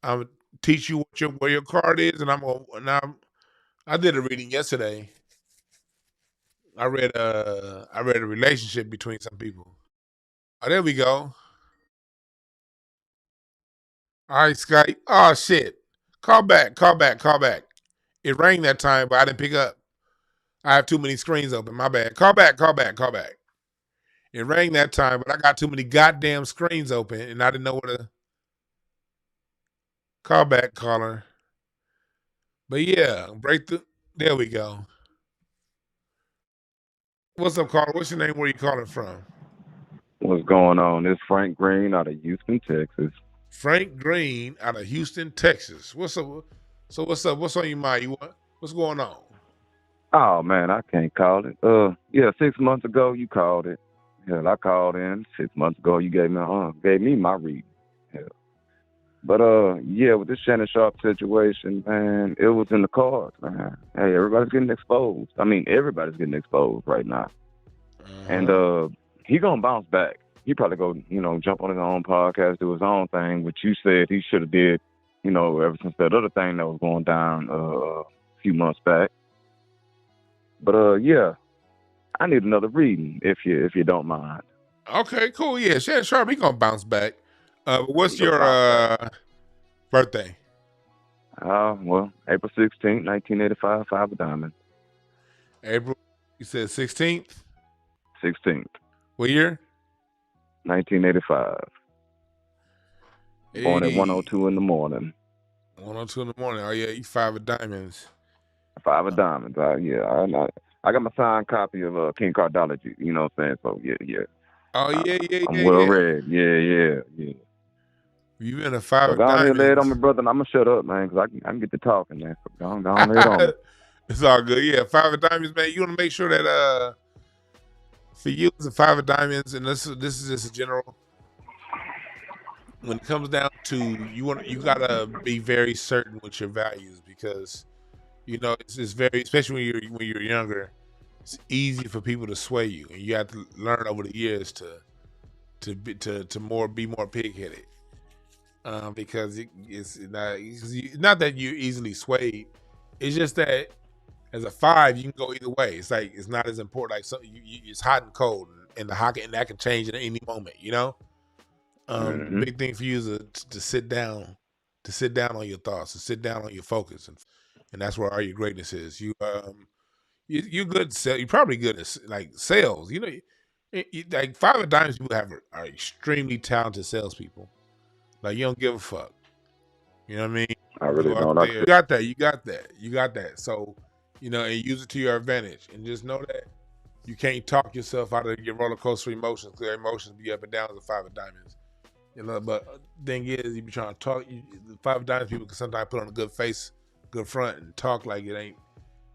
I'm teach you where your card is, and I did a reading yesterday. I read a relationship between some people. Oh, there we go. All right, Skype. Oh shit. Call back. It rang that time, but I didn't pick up. I have too many screens open. My bad. Call back. It rang that time, but I got too many goddamn screens open, and I didn't know where to call back, caller. But yeah, break the. There we go. What's up, caller? What's your name? Where you calling from? What's going on? It's Frank Green out of Houston, Texas. Frank Green out of Houston, Texas. What's up? So what's up? What's on your mind? What's going on? Oh man, I can't call it. Yeah, 6 months ago you called it. Hell, I called in 6 months ago. You gave me my read. Hell. But yeah, with this Shannon Sharpe situation, man, it was in the cards, man. Hey, everybody's getting exposed. I mean, everybody's getting exposed right now. And he gonna bounce back. He probably go, jump on his own podcast, do his own thing, which you said he should have did, ever since that other thing that was going down a few months back. But yeah, I need another reading if you don't mind. Okay, cool. Yeah, Shannon Sharpe, he gonna bounce back. What's your birthday? Well, April 16th, 1985, 5 of diamonds. April, you said 16th? 16th. What year? 1985. Born at 1:02 in the morning. 1:02 in the morning. Oh yeah, you 5 of diamonds. 5 of diamonds. Yeah, I got my signed copy of King Cardology. You know what I'm saying? So yeah. Oh yeah. I'm well read. Yeah. You been a 5 of go diamonds. Go ahead, lay it on me, brother, and I'm gonna shut up, man, because I can get to talking, man. So go on, lay it on me. It's all good. Yeah, 5 of diamonds, man. You want to make sure that for you, it's a 5 of diamonds, and this is just a general. When it comes down to you gotta be very certain with your values, because it's very, especially when you're younger, it's easy for people to sway you, and you have to learn over the years to be more pig-headed, because it's not that you're easily swayed. It's just that as a 5, you can go either way. It's like it's not as important. Like it's hot and cold, and that can change at any moment. The big thing for you is to sit down on your thoughts, to sit down on your focus, and that's where all your greatness is. You're good. You're probably good at like sales. Like 5 of diamonds people are extremely talented salespeople. Like you don't give a fuck. You know what I mean? I really don't. You got that. So and use it to your advantage, and just know that you can't talk yourself out of your roller coaster emotions. Because emotions be up and down as a 5 of diamonds. But thing is, you be trying to talk. The 5 of diamonds people can sometimes put on a good face, good front, and talk like it ain't.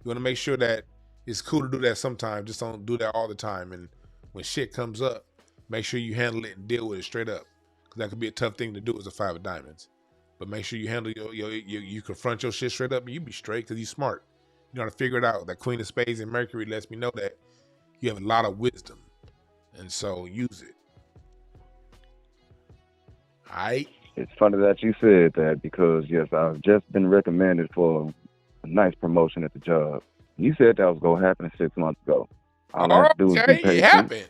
You want to make sure that it's cool to do that sometimes. Just don't do that all the time. And when shit comes up, make sure you handle it and deal with it straight up. Because that could be a tough thing to do as a 5 of diamonds. But make sure you handle you confront your shit straight up, and you be straight because you smart. You know how to figure it out. That Queen of Spades and Mercury lets me know that you have a lot of wisdom, and so use it. All right. It's funny that you said that, because yes, I've just been recommended for a nice promotion at the job. You said that was gonna happen 6 months ago. All I had to do was be patient. It happened.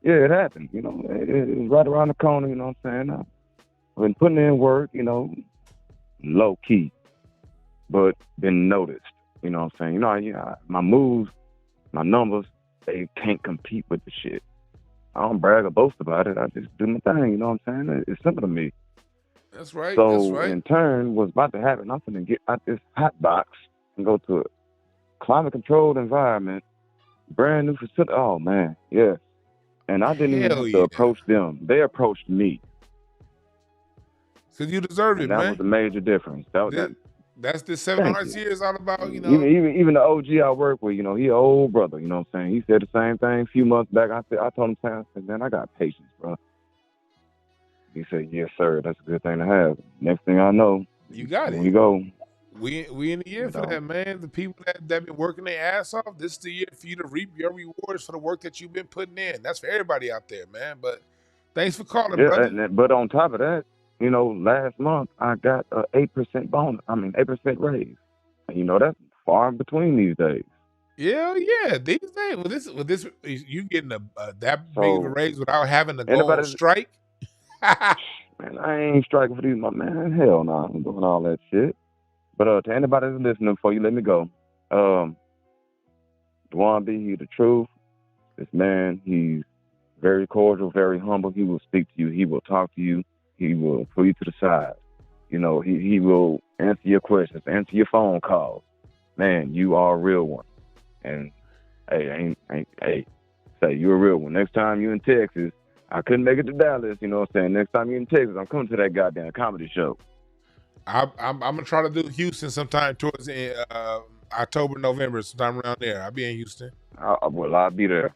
Yeah, it happened. It was right around the corner. You know what I'm saying? I've been putting in work. Low key, but been noticed. You know what I'm saying? My moves, my numbers, they can't compete with the shit. I don't brag or boast about it. I just do my thing. You know what I'm saying? It's simple to me. That's right. So in turn, what's about to happen, I'm going to get out this hot box and go to a climate-controlled environment, brand new facility. Oh, man, yeah. And I didn't even have to approach them. They approached me. Because you deserved it, man. That was a major difference. That's the 700 years all about, Even the OG I work with, he an old brother, you know what I'm saying? He said the same thing a few months back. I told him, man, I got patience, bro. He said, yes, sir, that's a good thing to have. Next thing I know, you got it. We go. We in the year for that, man. The people that been working their ass off, this is the year for you to reap your rewards for the work that you've been putting in. That's for everybody out there, man. But thanks for calling, brother. But on top of that, last month I got an 8% bonus. 8% raise. That's far in between these days. Yeah. These days, with this, you getting that big of a raise without having to go on strike? Man, I ain't striking for these, my man. Hell no, I'm doing all that shit. But to anybody that's listening, before you let me go, Dwan B, he's the truth. This man, he's very cordial, very humble. He will speak to you. He will talk to you. He will pull you to the side. You know, he will answer your questions, answer your phone calls. Man, you are a real one. And hey, say you're a real one. Next time you in Texas, I couldn't make it to Dallas, you know what I'm saying? Next time you in Texas, I'm coming to that goddamn comedy show. I'm gonna try to do Houston sometime towards October, November, sometime around there. I'll be in Houston. Well, I'll be there.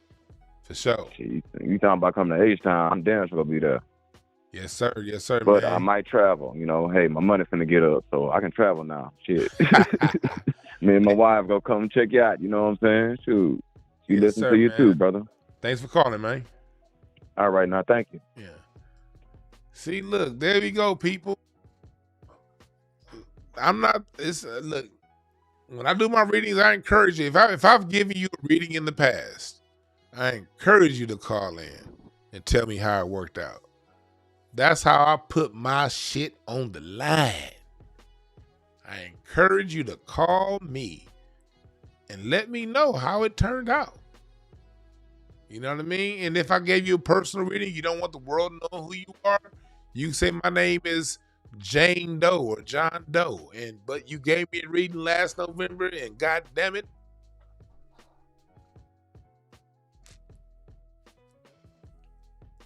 For sure. You talking about coming to H-Town, I'm damn sure gonna be there. Yes, sir, but man. I might travel, you know. Hey, my money finna get up, so I can travel now. Shit. Me and my wife go come check you out, you know what I'm saying? Shoot. She listen to you too, brother. Thanks for calling, man. All right, now, thank you. Yeah. See, look, there we go, people. Look, when I do my readings, I encourage you. If I've given you a reading in the past, I encourage you to call in and tell me how it worked out. That's how I put my shit on the line. I encourage you to call me and let me know how it turned out. You know what I mean? And if I gave you a personal reading, you don't want the world to know who you are, you can say my name is Jane Doe or John Doe. But you gave me a reading last November, and God damn it,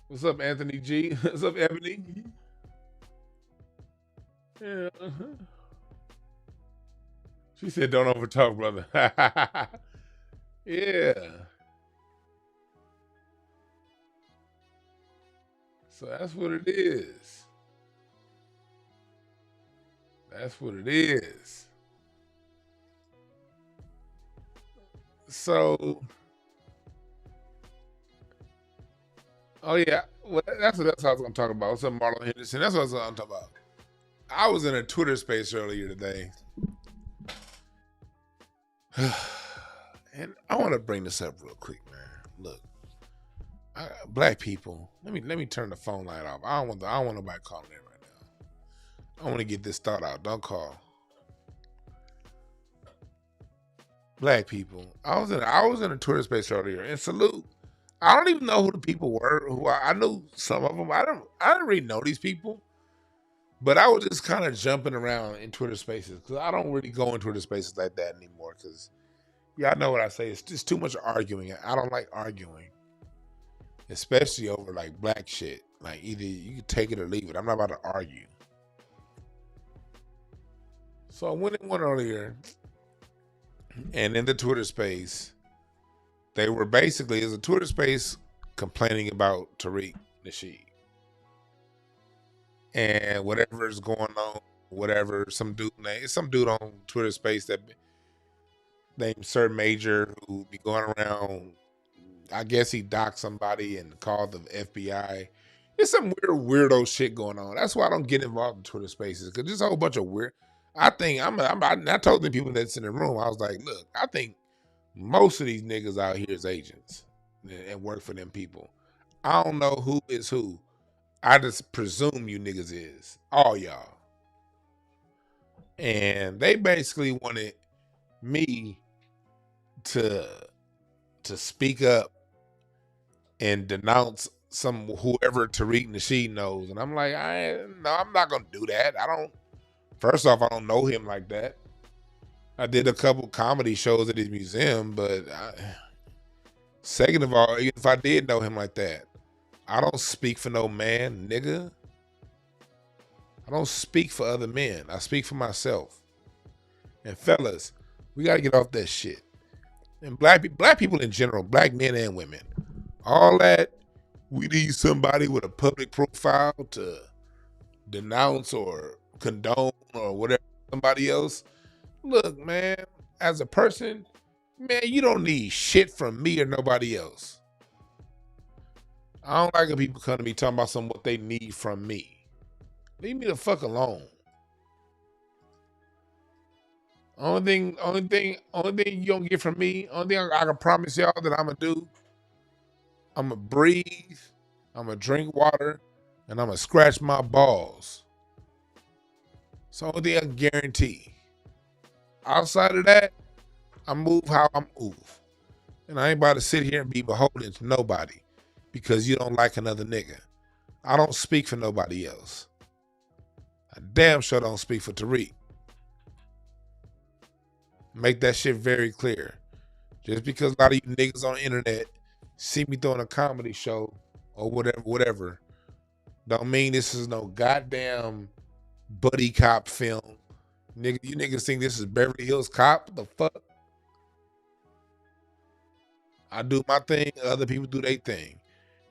what's up, Anthony G? What's up, Ebony? Yeah. She said, "Don't overtalk, brother." Yeah. So that's what it is. That's what it is. So, oh yeah, well, that's what I was going to talk about. What's up, Marlon Henderson? That's what I was going to talk about. I was in a Twitter space earlier today, and I want to bring this up real quick, man. Look, black people. Let me turn the phone line off. I don't want nobody calling in right now. I want to get this thought out. Don't call. Black people. I was in a Twitter space earlier, and salute. I don't even know who the people were. I knew some of them. I didn't really know these people, but I was just kind of jumping around in Twitter spaces because I don't really go in Twitter spaces like that anymore. Because y'all know what I say. It's just too much arguing. I don't like arguing, especially over like black shit. Like either you can take it or leave it. I'm not about to argue. So I went in one earlier, and in the Twitter space, they were basically, as a Twitter space, complaining about Tariq Nasheed. And whatever is going on, whatever, some dude on Twitter space that named Sir Major, who be going around, I guess he docked somebody and called the FBI. There's some weirdo shit going on. That's why I don't get involved in Twitter spaces, because there's a whole bunch of weird. I think I told the people that's in the room, I was like, look, I think most of these niggas out here is agents and work for them people. I don't know who is who. I just presume you niggas is. All y'all. And they basically wanted me to speak up and denounce whoever Tariq Nasheed knows. And I'm like, I'm not gonna do that. First off, I don't know him like that. I did a couple comedy shows at his museum, but second of all, even if I did know him like that, I don't speak for no man, nigga. I don't speak for other men. I speak for myself. And fellas, we gotta get off that shit. And black people in general, black men and women, all that, we need somebody with a public profile to denounce or condone or whatever somebody else. Look, man, as a person, man, you don't need shit from me or nobody else. I don't like when people come to me talking about what they need from me. Leave me the fuck alone. Only thing you don't get from me, only thing I can promise y'all that I'm gonna do, I'm gonna breathe, I'm gonna drink water, and I'm gonna scratch my balls. It's the only thing I can guarantee. Outside of that, I move how I move. And I ain't about to sit here and be beholden to nobody because you don't like another nigga. I don't speak for nobody else. I damn sure don't speak for Tariq. Make that shit very clear. Just because a lot of you niggas on the internet see me throwing a comedy show or whatever, don't mean this is no goddamn buddy cop film. Nigga, you niggas think this is Beverly Hills Cop? What the fuck? I do my thing, other people do their thing.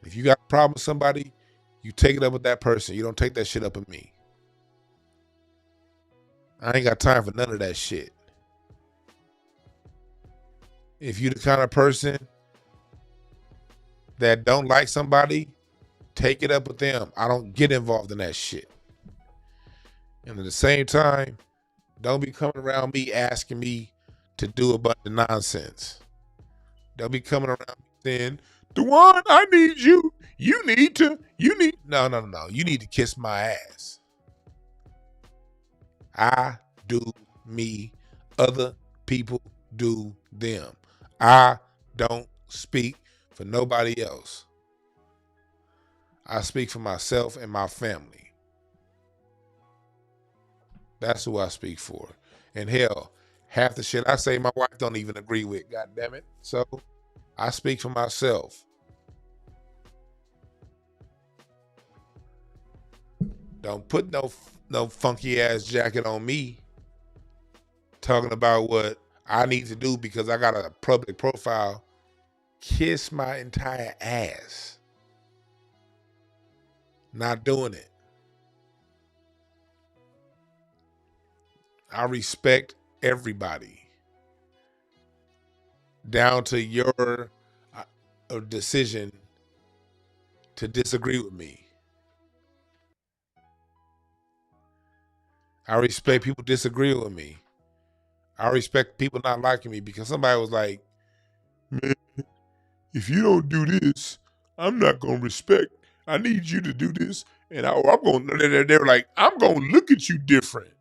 If you got a problem with somebody, you take it up with that person. You don't take that shit up with me. I ain't got time for none of that shit. If you the kind of person that don't like somebody, take it up with them. I don't get involved in that shit. And at the same time, don't be coming around me asking me to do a bunch of nonsense. Don't be coming around me saying, DeJuan, I need you. You need. No. You need to kiss my ass. I do me. Other people do them. I don't speak for nobody else. I speak for myself and my family. That's who I speak for. And hell, half the shit I say my wife don't even agree with, God damn it. So I speak for myself. Don't put no funky ass jacket on me talking about what I need to do because I got a public profile. Kiss my entire ass. Not doing it. I respect everybody down to your decision to disagree with me. I respect people disagreeing with me. I respect people not liking me because somebody was like, man, if you don't do this, I'm not going to respect. I need you to do this. And they were like, I'm going to look at you different.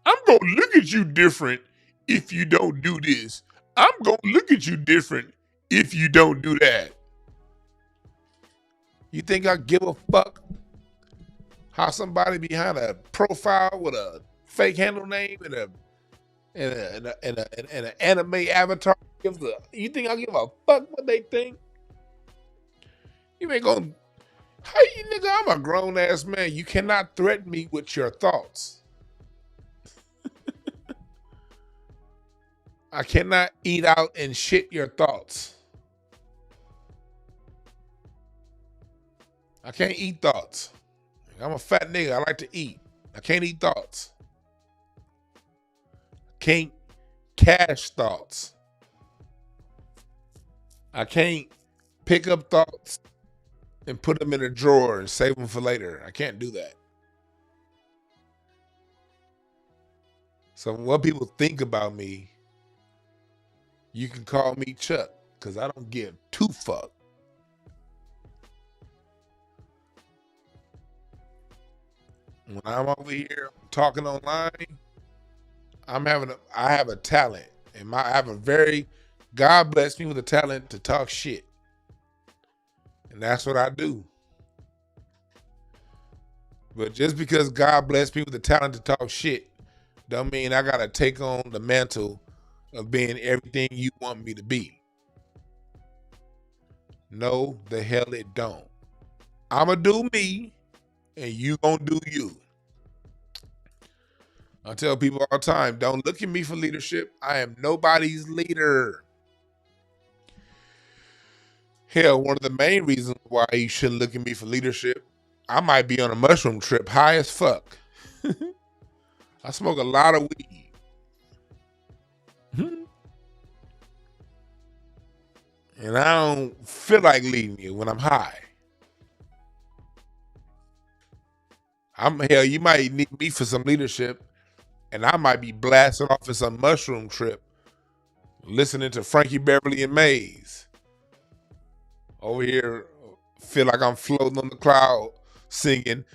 I'm going to look at you different if you don't do this. I'm going to look at you different if you don't do that. You think I give a fuck how somebody behind a profile with a fake handle name and an anime avatar you think I give a fuck what they think? You ain't gonna, hey nigga, I'm a grown ass man. You cannot threaten me with your thoughts. I cannot eat out and shit your thoughts. I can't eat thoughts. I'm a fat nigga. I like to eat. I can't eat thoughts. Can't cache thoughts. I can't pick up thoughts and put them in a drawer and save them for later. I can't do that. So what people think about me, you can call me Chuck, because I don't give two fuck. When I'm over here talking online, I have a talent. And God bless me with a talent to talk shit. And that's what I do. But just because God bless me with the talent to talk shit, don't mean I gotta take on the mantle of being everything you want me to be. No, the hell it don't. I'ma do me, and you gonna do you. I tell people all the time, don't look at me for leadership. I am nobody's leader. Hell, one of the main reasons why you shouldn't look at me for leadership, I might be on a mushroom trip high as fuck. I smoke a lot of weed. And I don't feel like leading you when I'm high. Hell, you might need me for some leadership, and I might be blasted off in some mushroom trip, listening to Frankie Beverly and Maze. Over here, feel like I'm floating on the cloud, singing.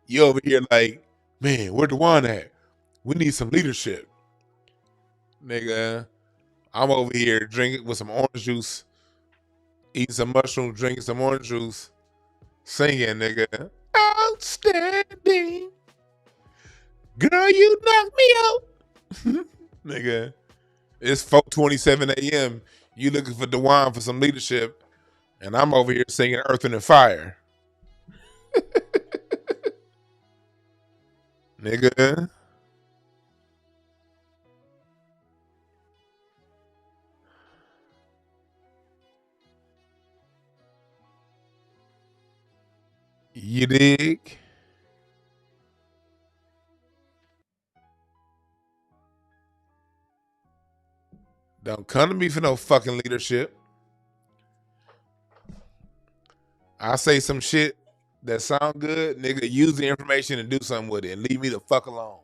You over here like, man, where DeJuan at? We need some leadership. Nigga, I'm over here drinking with some orange juice, eating some mushrooms, drinking some orange juice, singing, nigga. Outstanding. Girl, you knocked me out. Nigga, it's 4:27 a.m. You looking for Dewan for some leadership, and I'm over here singing Earth and Fire. Nigga. You dig? Don't come to me for no fucking leadership. I say some shit that sound good, nigga, use the information and do something with it and leave me the fuck alone.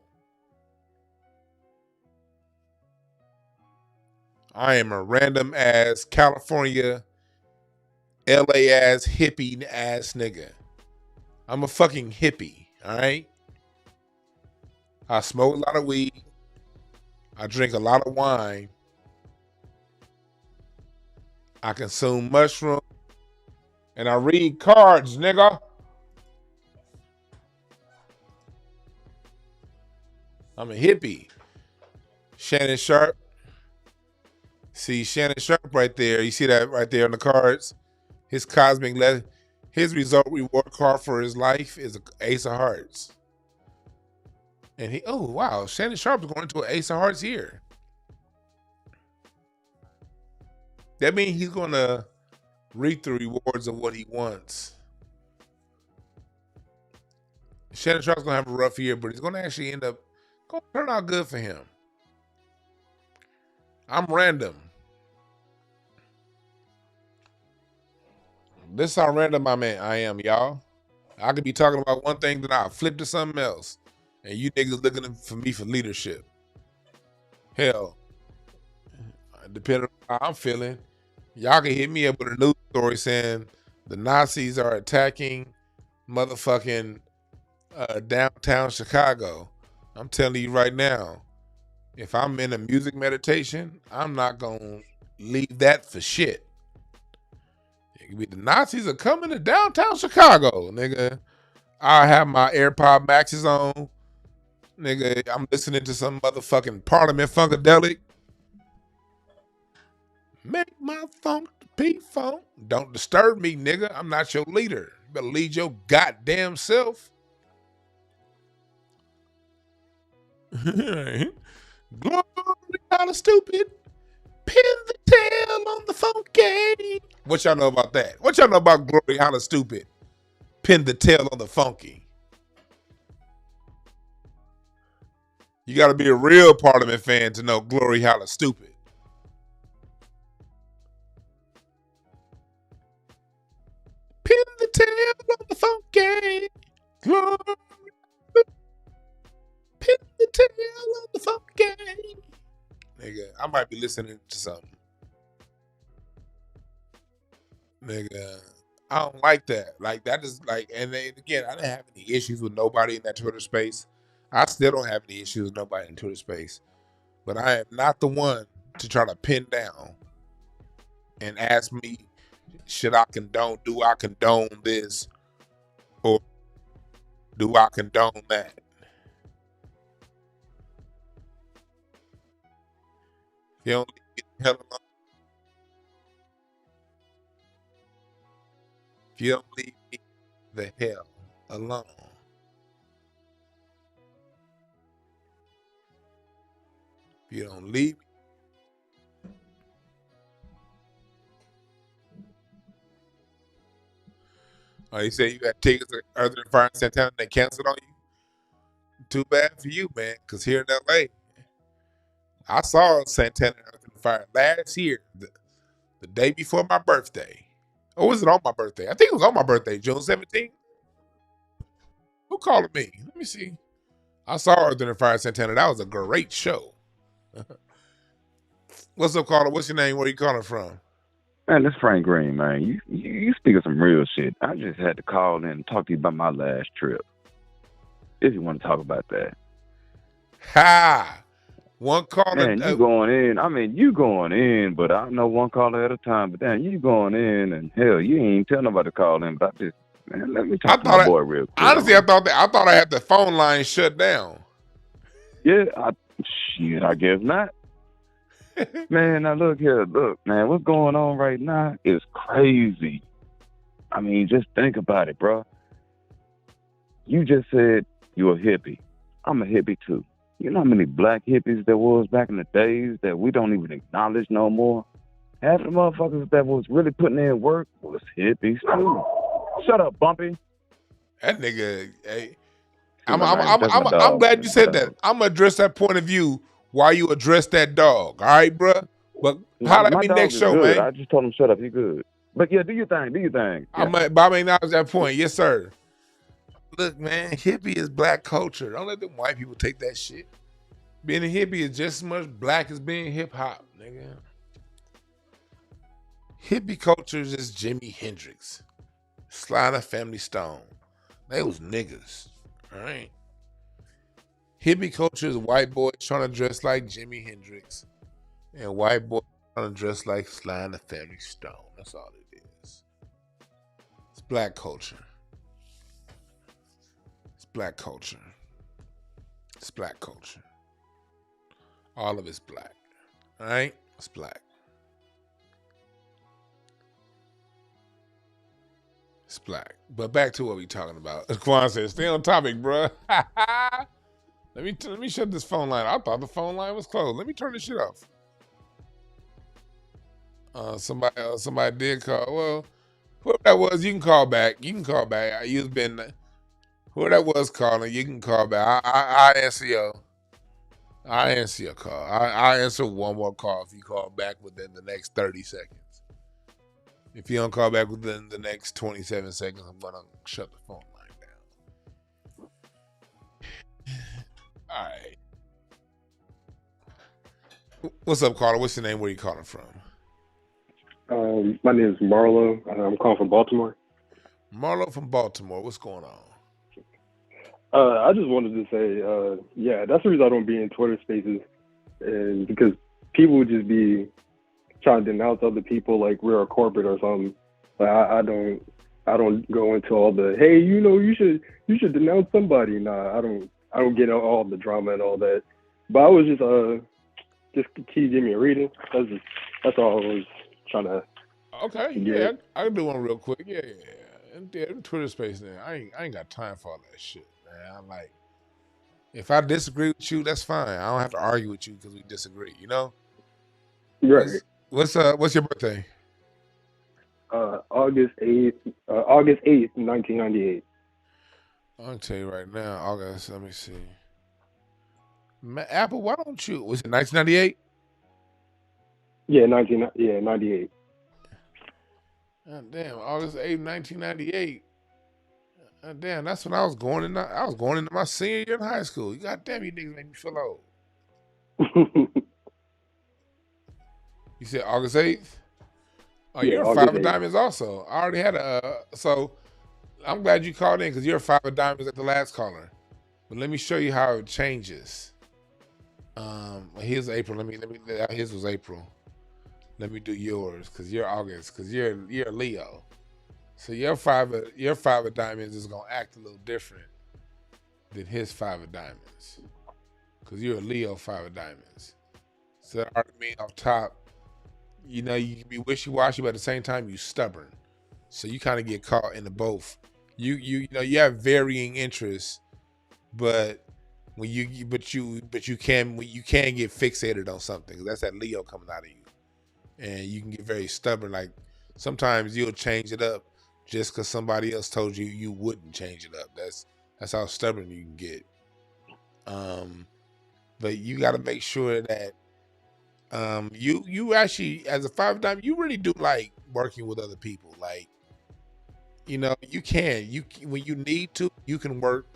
I am a random ass California, LA ass hippie ass nigga. I'm a fucking hippie, all right? I smoke a lot of weed. I drink a lot of wine. I consume mushrooms. And I read cards, nigga. I'm a hippie. Shannon Sharpe. See Shannon Sharpe right there. You see that right there on the cards? His cosmic his result reward card for his life is an Ace of Hearts. And oh wow, Shannon Sharpe is going into an Ace of Hearts here. That means he's gonna reap the rewards of what he wants. Shannon Sharpe's gonna have a rough year, but he's gonna actually end up gonna turn out good for him. I'm random. This is how random I am, y'all. I could be talking about one thing, then I'll flip to something else. And you niggas looking for me for leadership. Hell, depending on how I'm feeling, y'all can hit me up with a news story saying the Nazis are attacking motherfucking downtown Chicago. I'm telling you right now, if I'm in a music meditation, I'm not gonna leave that for shit. It could be the Nazis are coming to downtown Chicago, nigga. I have my AirPod Maxes on, nigga. I'm listening to some motherfucking Parliament Funkadelic. Make my funk P-funk. Don't disturb me, nigga. I'm not your leader. You better lead your goddamn self. Glory, kind of stupid. Pin the tail on the funky. What y'all know about that? What y'all know about Glory Holla Stupid? Pin the tail on the funky. You got to be a real Parliament fan to know Glory Holla Stupid. Pin the tail on the funky. Glory. Pin the tail on the funky. Nigga, I might be listening to something. Nigga, I don't like that. Like, that is like, and then again, I didn't have any issues with nobody in that Twitter space. I still don't have any issues with nobody in Twitter space. But I am not the one to try to pin down and ask me, do I condone this? Or do I condone that? You don't leave me the hell alone. If you don't leave me the hell alone. If you don't leave me. Oh, you say you got tickets to Earth and Fire in Santana and they canceled on you? Too bad for you, man, because here in LA, I saw Santana and Earth and Fire last year, the day before my birthday. Or was it on my birthday? I think it was on my birthday, June 17th. Who called me? Let me see. I saw Earth and Fire Santana. That was a great show. What's up, caller? What's your name? Where you calling from? Man, this Frank Green, man. You speak of some real shit. I just had to call in and talk to you about my last trip. If you want to talk about that. Ha! One call. Man, you going in. I mean, you going in, but I know one caller at a time. But then you going in, and hell, you ain't tell nobody to call in. But I just, man, let me talk to my boy real quick. Honestly, I thought I had the phone line shut down. Yeah, I guess not. Man, now look here, man, what's going on right now is crazy. I mean, just think about it, bro. You just said you're a hippie. I'm a hippie too. You know how many black hippies there was back in the days that we don't even acknowledge no more? Half the motherfuckers that was really putting in work was hippies too. Shut up, Bumpy. That nigga, hey. That's I'm glad you said that. I'm gonna address that point of view while you address that dog. All right, bro. But holler at me next show, good. man. I just told him shut up. He good. But yeah, do your thing. Yeah. I'm gonna acknowledge that point. Yes, sir. Look, man, hippie is black culture. Don't let them white people take that shit. Being a hippie is just as much black as being hip hop, nigga. Hippie culture is just Jimi Hendrix, Sly and the Family Stone. They was niggas. All right. Hippie culture is white boys trying to dress like Jimi Hendrix and white boys trying to dress like Sly and the Family Stone. That's all it is. It's black culture. It's black culture. It's black culture. All of it's black. All right? It's black. It's black. But back to what we talking about. As Quan said, stay on topic, bro. Let me shut this phone line. I thought the phone line was closed. Let me turn this shit off. Somebody did call. Well, whoever that was, you can call back. Whoever that was calling, you can call back. I answer your call. I answer one more call if you call back within the next 30 seconds. If you don't call back within the next 27 seconds, I'm gonna shut the phone line down. All right. What's up, caller? What's your name? Where you calling from? My name is Marlo. I'm calling from Baltimore. Marlo from Baltimore. What's going on? I just wanted to say, yeah, that's the reason I don't be in Twitter Spaces, and because people would just be trying to denounce other people like we're a corporate or something. Like I don't go into all the, hey, you should denounce somebody. Nah, I don't get all the drama and all that. But I was just keep giving me a reading. That's all I was trying to. Okay, yeah, I can do one real quick. Yeah. And Twitter Space there. I ain't got time for all that shit, man. I'm like, if I disagree with you, that's fine. I don't have to argue with you because we disagree. You know? Right. What's your birthday? August 8th, 1998. I'll tell you right now, August. Let me see. Apple, why don't you? Was it 1998? Yeah, 98. Damn, August 8th, 1998. Damn, that's when I was going into my senior year in high school. God damn, you niggas make me feel old. You said August 8th? Oh, yeah, you're a Five of Diamonds also. I already had so I'm glad you called in because you're a Five of Diamonds at the last caller. But let me show you how it changes. Here's April. His was April. Let me do yours because you're August because you're a Leo. So your five of diamonds is gonna act a little different than his Five of Diamonds because you're a Leo Five of Diamonds. So that already means off top, you can be wishy-washy, but at the same time you stubborn. So you kind of get caught in the both. You have varying interests, but you can get fixated on something. That's that Leo coming out of you, and you can get very stubborn. Like sometimes you'll change it up just because somebody else told you wouldn't change it up. That's how stubborn you can get. But you got to make sure that you actually, as a Five of Diamonds, you really do like working with other people. Like, you can when you need to, you can work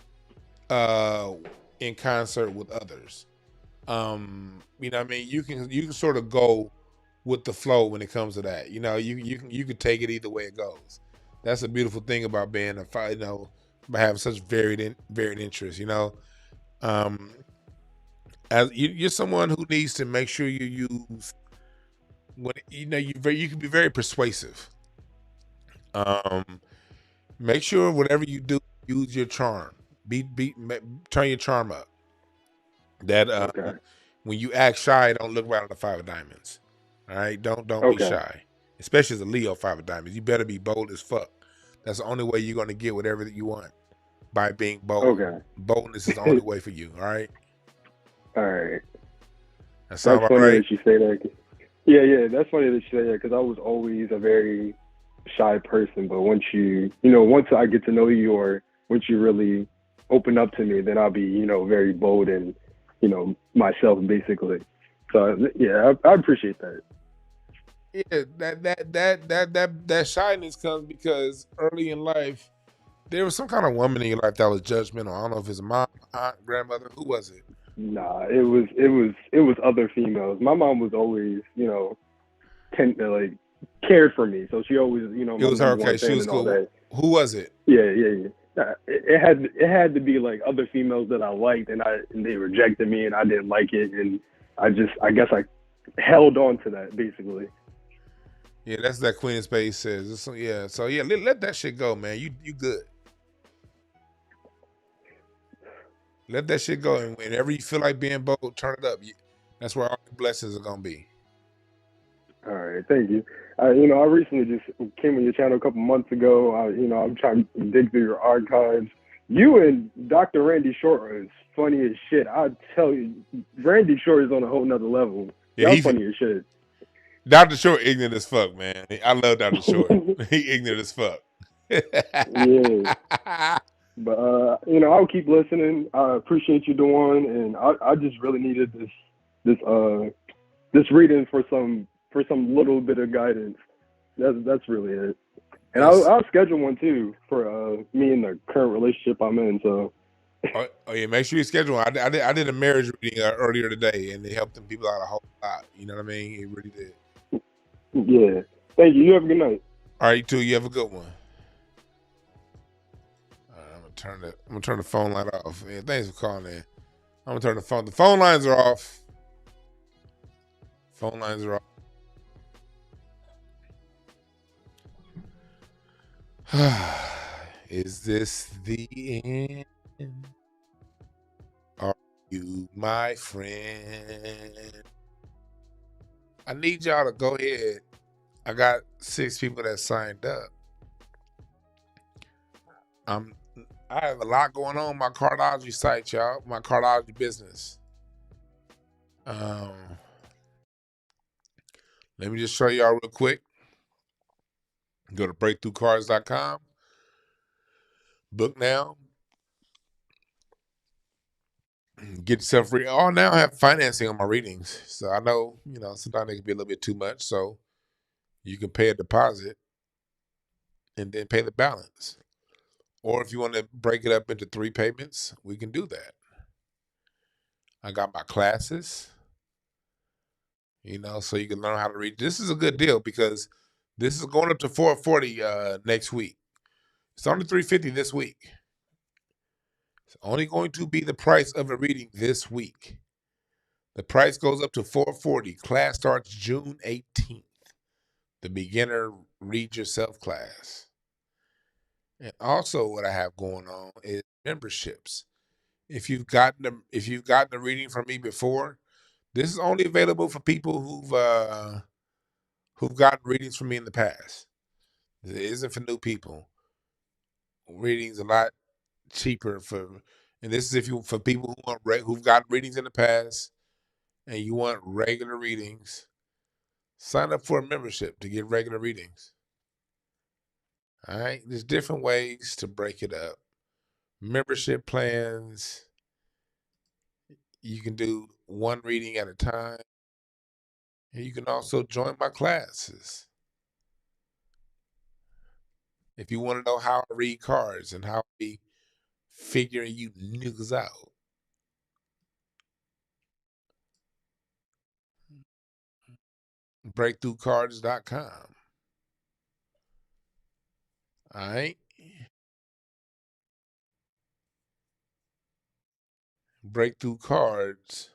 in concert with others. You know what I mean? You can sort of go with the flow when it comes to that. You can take it either way it goes. That's a beautiful thing about being by having such varied interests. as you're someone who needs to make sure you use when you can be very persuasive. Make sure whatever you do, use your charm. Turn your charm up. That Okay. when you act shy, don't look right at the 5 of diamonds. All right, don't be Okay. shy, especially as a Leo 5 of diamonds. You better be bold as fuck. That's the only way you're gonna get whatever that you want, by being bold. Okay. Boldness is the only way for you. All right. All right. That sound That's about funny right? that you say that. Yeah, that's funny that you say that because I was always a very shy person. But once once I get to know you, or once you really open up to me, then I'll be, very bold and, myself basically. So yeah, I appreciate that. Yeah, that shyness comes because early in life there was some kind of woman in your life that was judgmental. I don't know if it's a mom, aunt, grandmother. Who was it? Nah, it was other females. My mom was always, cared for me. So she always, my It was her. number Okay, one she fan was and all cool. that. Who was it? Yeah. It had to be like other females that I liked, and they rejected me, and I didn't like it, and I guess I held on to that basically. Yeah, that's that Queen of Spades says. So yeah, let that shit go, man. You good. Let that shit go, and whenever you feel like being bold, turn it up. That's where all the blessings are gonna be. All right, thank you. I recently just came on your channel a couple months ago. I'm trying to dig through your archives. You and Dr. Randy Short is funny as shit. I tell you, Randy Short is on a whole nother level. Yeah, Y'all funny as shit. Dr. Short ignorant as fuck, man. I love Dr. Short. He ignorant as fuck. Yeah. But I'll keep listening. I appreciate you doing, and I just really needed this reading for some little bit of guidance. That's really it. And Yes. I'll schedule one too for me and the current relationship I'm in. So Oh yeah, make sure you schedule one. I did a marriage reading earlier today, and it helped them people out a whole lot. You know what I mean? It really did. yeah, thank you. You have a good night. All right, you too. You have a good one. I'm gonna turn the phone line off. Man, thanks for calling in. I'm gonna turn the phone lines are off. Phone lines are off. Is this the end? Are you my friend? I need y'all to go ahead. I got 6 people that signed up. I have a lot going on my Cardology site, y'all. My Cardology business. Let me just show y'all real quick. Go to breakthroughcards.com. Book now. Get yourself free. Oh, now I have financing on my readings. So I know, sometimes they can be a little bit too much. So you can pay a deposit and then pay the balance. Or if you want to break it up into 3 payments, we can do that. I got my classes, so you can learn how to read. This is a good deal because this is going up to $440 next week. It's only $350 this week. It's only going to be the price of a reading this week. The price goes up to $440. Class starts June 18th. The beginner read yourself class. And also what I have going on is memberships. If you've gotten a reading from me before, this is only available for people who've gotten readings from me in the past. It isn't for new people. Readings a lot cheaper and this is for people who've gotten readings in the past and you want regular readings. Sign up for a membership to get regular readings. All right, there's different ways to break it up. Membership plans. You can do 1 reading at a time. And you can also join my classes. If you want to know how I read cards and how I be figuring you niggas out. Breakthroughcards.com. All right. Breakthrough Cards.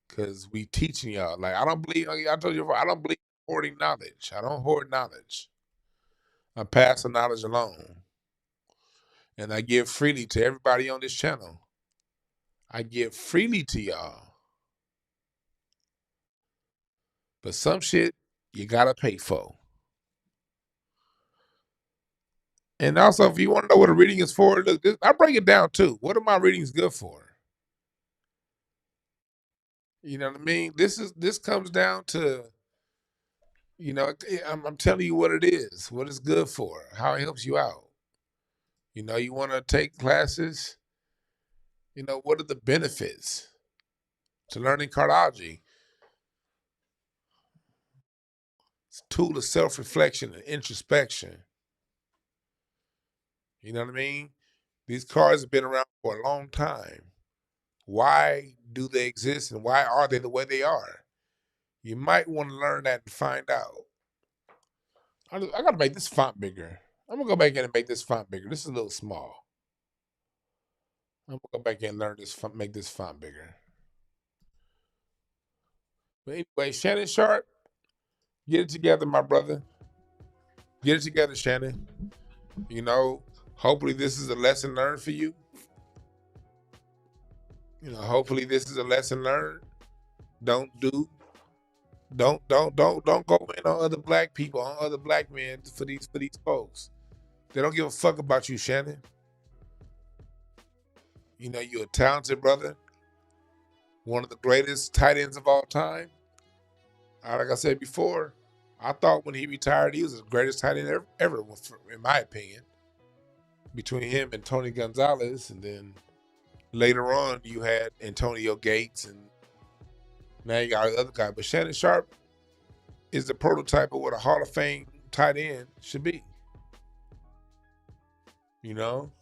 Because we teaching y'all. Like, I don't believe, I told you before, I don't believe in hoarding knowledge. I don't hoard knowledge. I pass the knowledge along. And I give freely to everybody on this channel. I give freely to y'all. But some shit you gotta pay for. And also, if you want to know what a reading is for, look, I break it down too. What are my readings good for? You know what I mean? This comes down to, you know, I'm telling you what it is, what it's good for, how it helps you out. You know, you want to take classes. You know, what are the benefits to learning cardology? It's a tool of self-reflection and introspection. You know what I mean? These cards have been around for a long time. Why do they exist and why are they the way they are? You might want to learn that and find out. I got to make this font bigger. I'm going to go back in and make this font bigger. This is a little small. I'm going to go back in and learn this font, make this font bigger. But anyway, Shannon Sharpe, get it together, my brother. Get it together, Shannon. You know, hopefully this is a lesson learned for you. You know, hopefully this is a lesson learned. Don't go in on other black people, on other black men for these folks. They don't give a fuck about you, Shannon. You know, you're a talented brother. One of the greatest tight ends of all time. Like I said before, I thought when he retired, he was the greatest tight end ever, in my opinion. Between him and Tony Gonzalez, and then later on you had Antonio Gates, and now you got the other guy. But Shannon Sharpe is the prototype of what a Hall of Fame tight end should be. You know?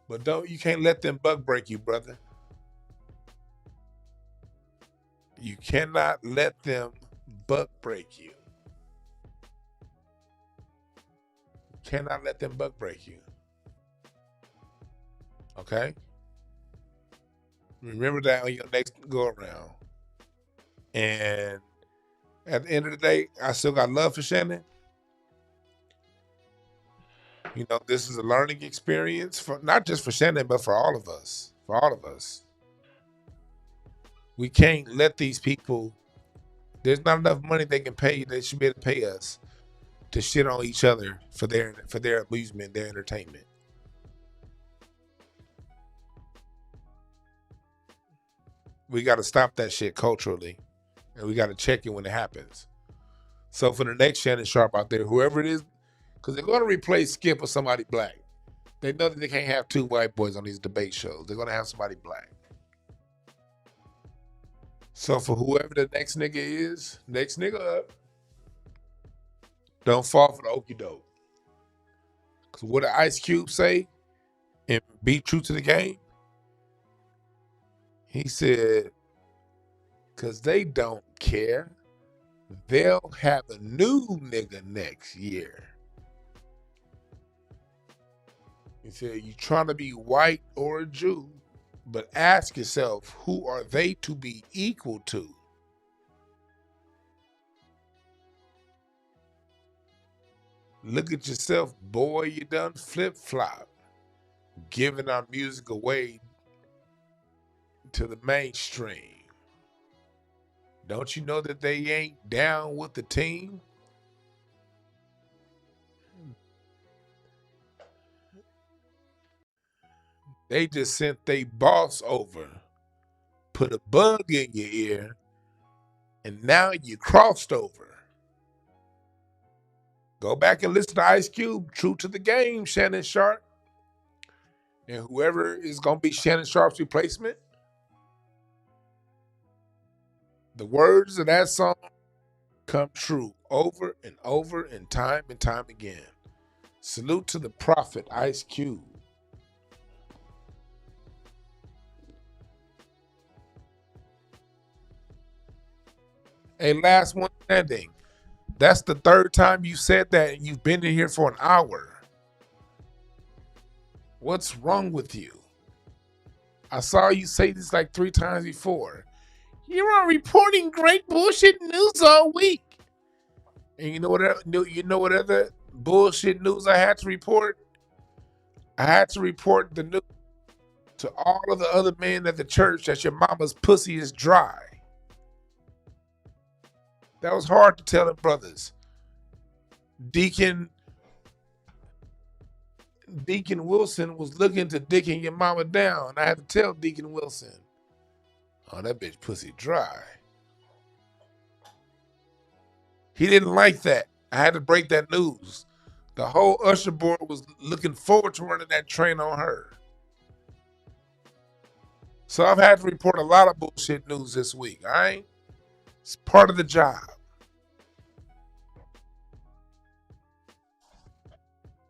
But you can't let them bug break you, brother. You cannot let them bug break you. You cannot let them bug break you. Okay? Remember that on your next go around. And at the end of the day, I still got love for Shannon. You know, this is a learning experience for not just for Shannon, but for all of us. For all of us. We can't let these people, there's not enough money they can pay, they should be able to pay us to shit on each other for their amusement, their entertainment. We got to stop that shit culturally, and we got to check it when it happens. So for the next Shannon Sharpe out there, whoever it is, because they're going to replace Skip with somebody black. They know that they can't have two white boys on these debate shows. They're going to have somebody black. So for whoever the next nigga is, next nigga up, don't fall for the okie doke. Because what did Ice Cube say and be true to the game? He said, because they don't care. They'll have a new nigga next year. He said, you trying to be white or a Jew, but ask yourself, who are they to be equal to? Look at yourself, boy, you done flip-flop, giving our music away to the mainstream. Don't you know that they ain't down with the team? They just sent their boss over, put a bug in your ear, and now you crossed over. Go back and listen to Ice Cube, true to the game, Shannon Sharpe. And whoever is going to be Shannon Sharpe's replacement, the words of that song come true over and over and time again. Salute to the prophet, Ice Cube. Hey, last one standing. That's the third time you said that, and you've been in here for an hour. What's wrong with you? I saw you say this like 3 times before. You're on reporting great bullshit news all week. And you know what other bullshit news I had to report? I had to report the news to all of the other men at the church that your mama's pussy is dry. That was hard to tell them brothers. Deacon Wilson was looking to dicking your mama down. I had to tell Deacon Wilson, oh, that bitch pussy dry. He didn't like that. I had to break that news. The whole usher board was looking forward to running that train on her. So I've had to report a lot of bullshit news this week, all right? It's part of the job.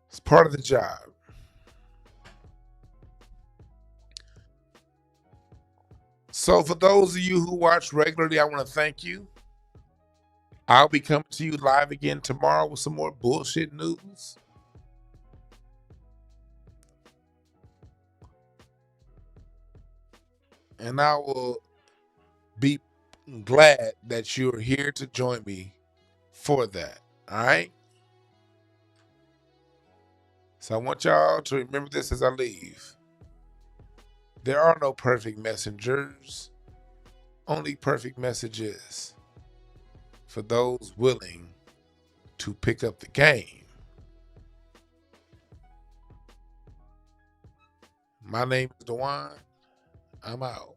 It's part of the job. So for those of you who watch regularly, I want to thank you. I'll be coming to you live again tomorrow with some more bullshit news. And I will be glad that you're here to join me for that. All right? So I want y'all to remember this as I leave. There are no perfect messengers, only perfect messages for those willing to pick up the game. My name is Dewan. I'm out.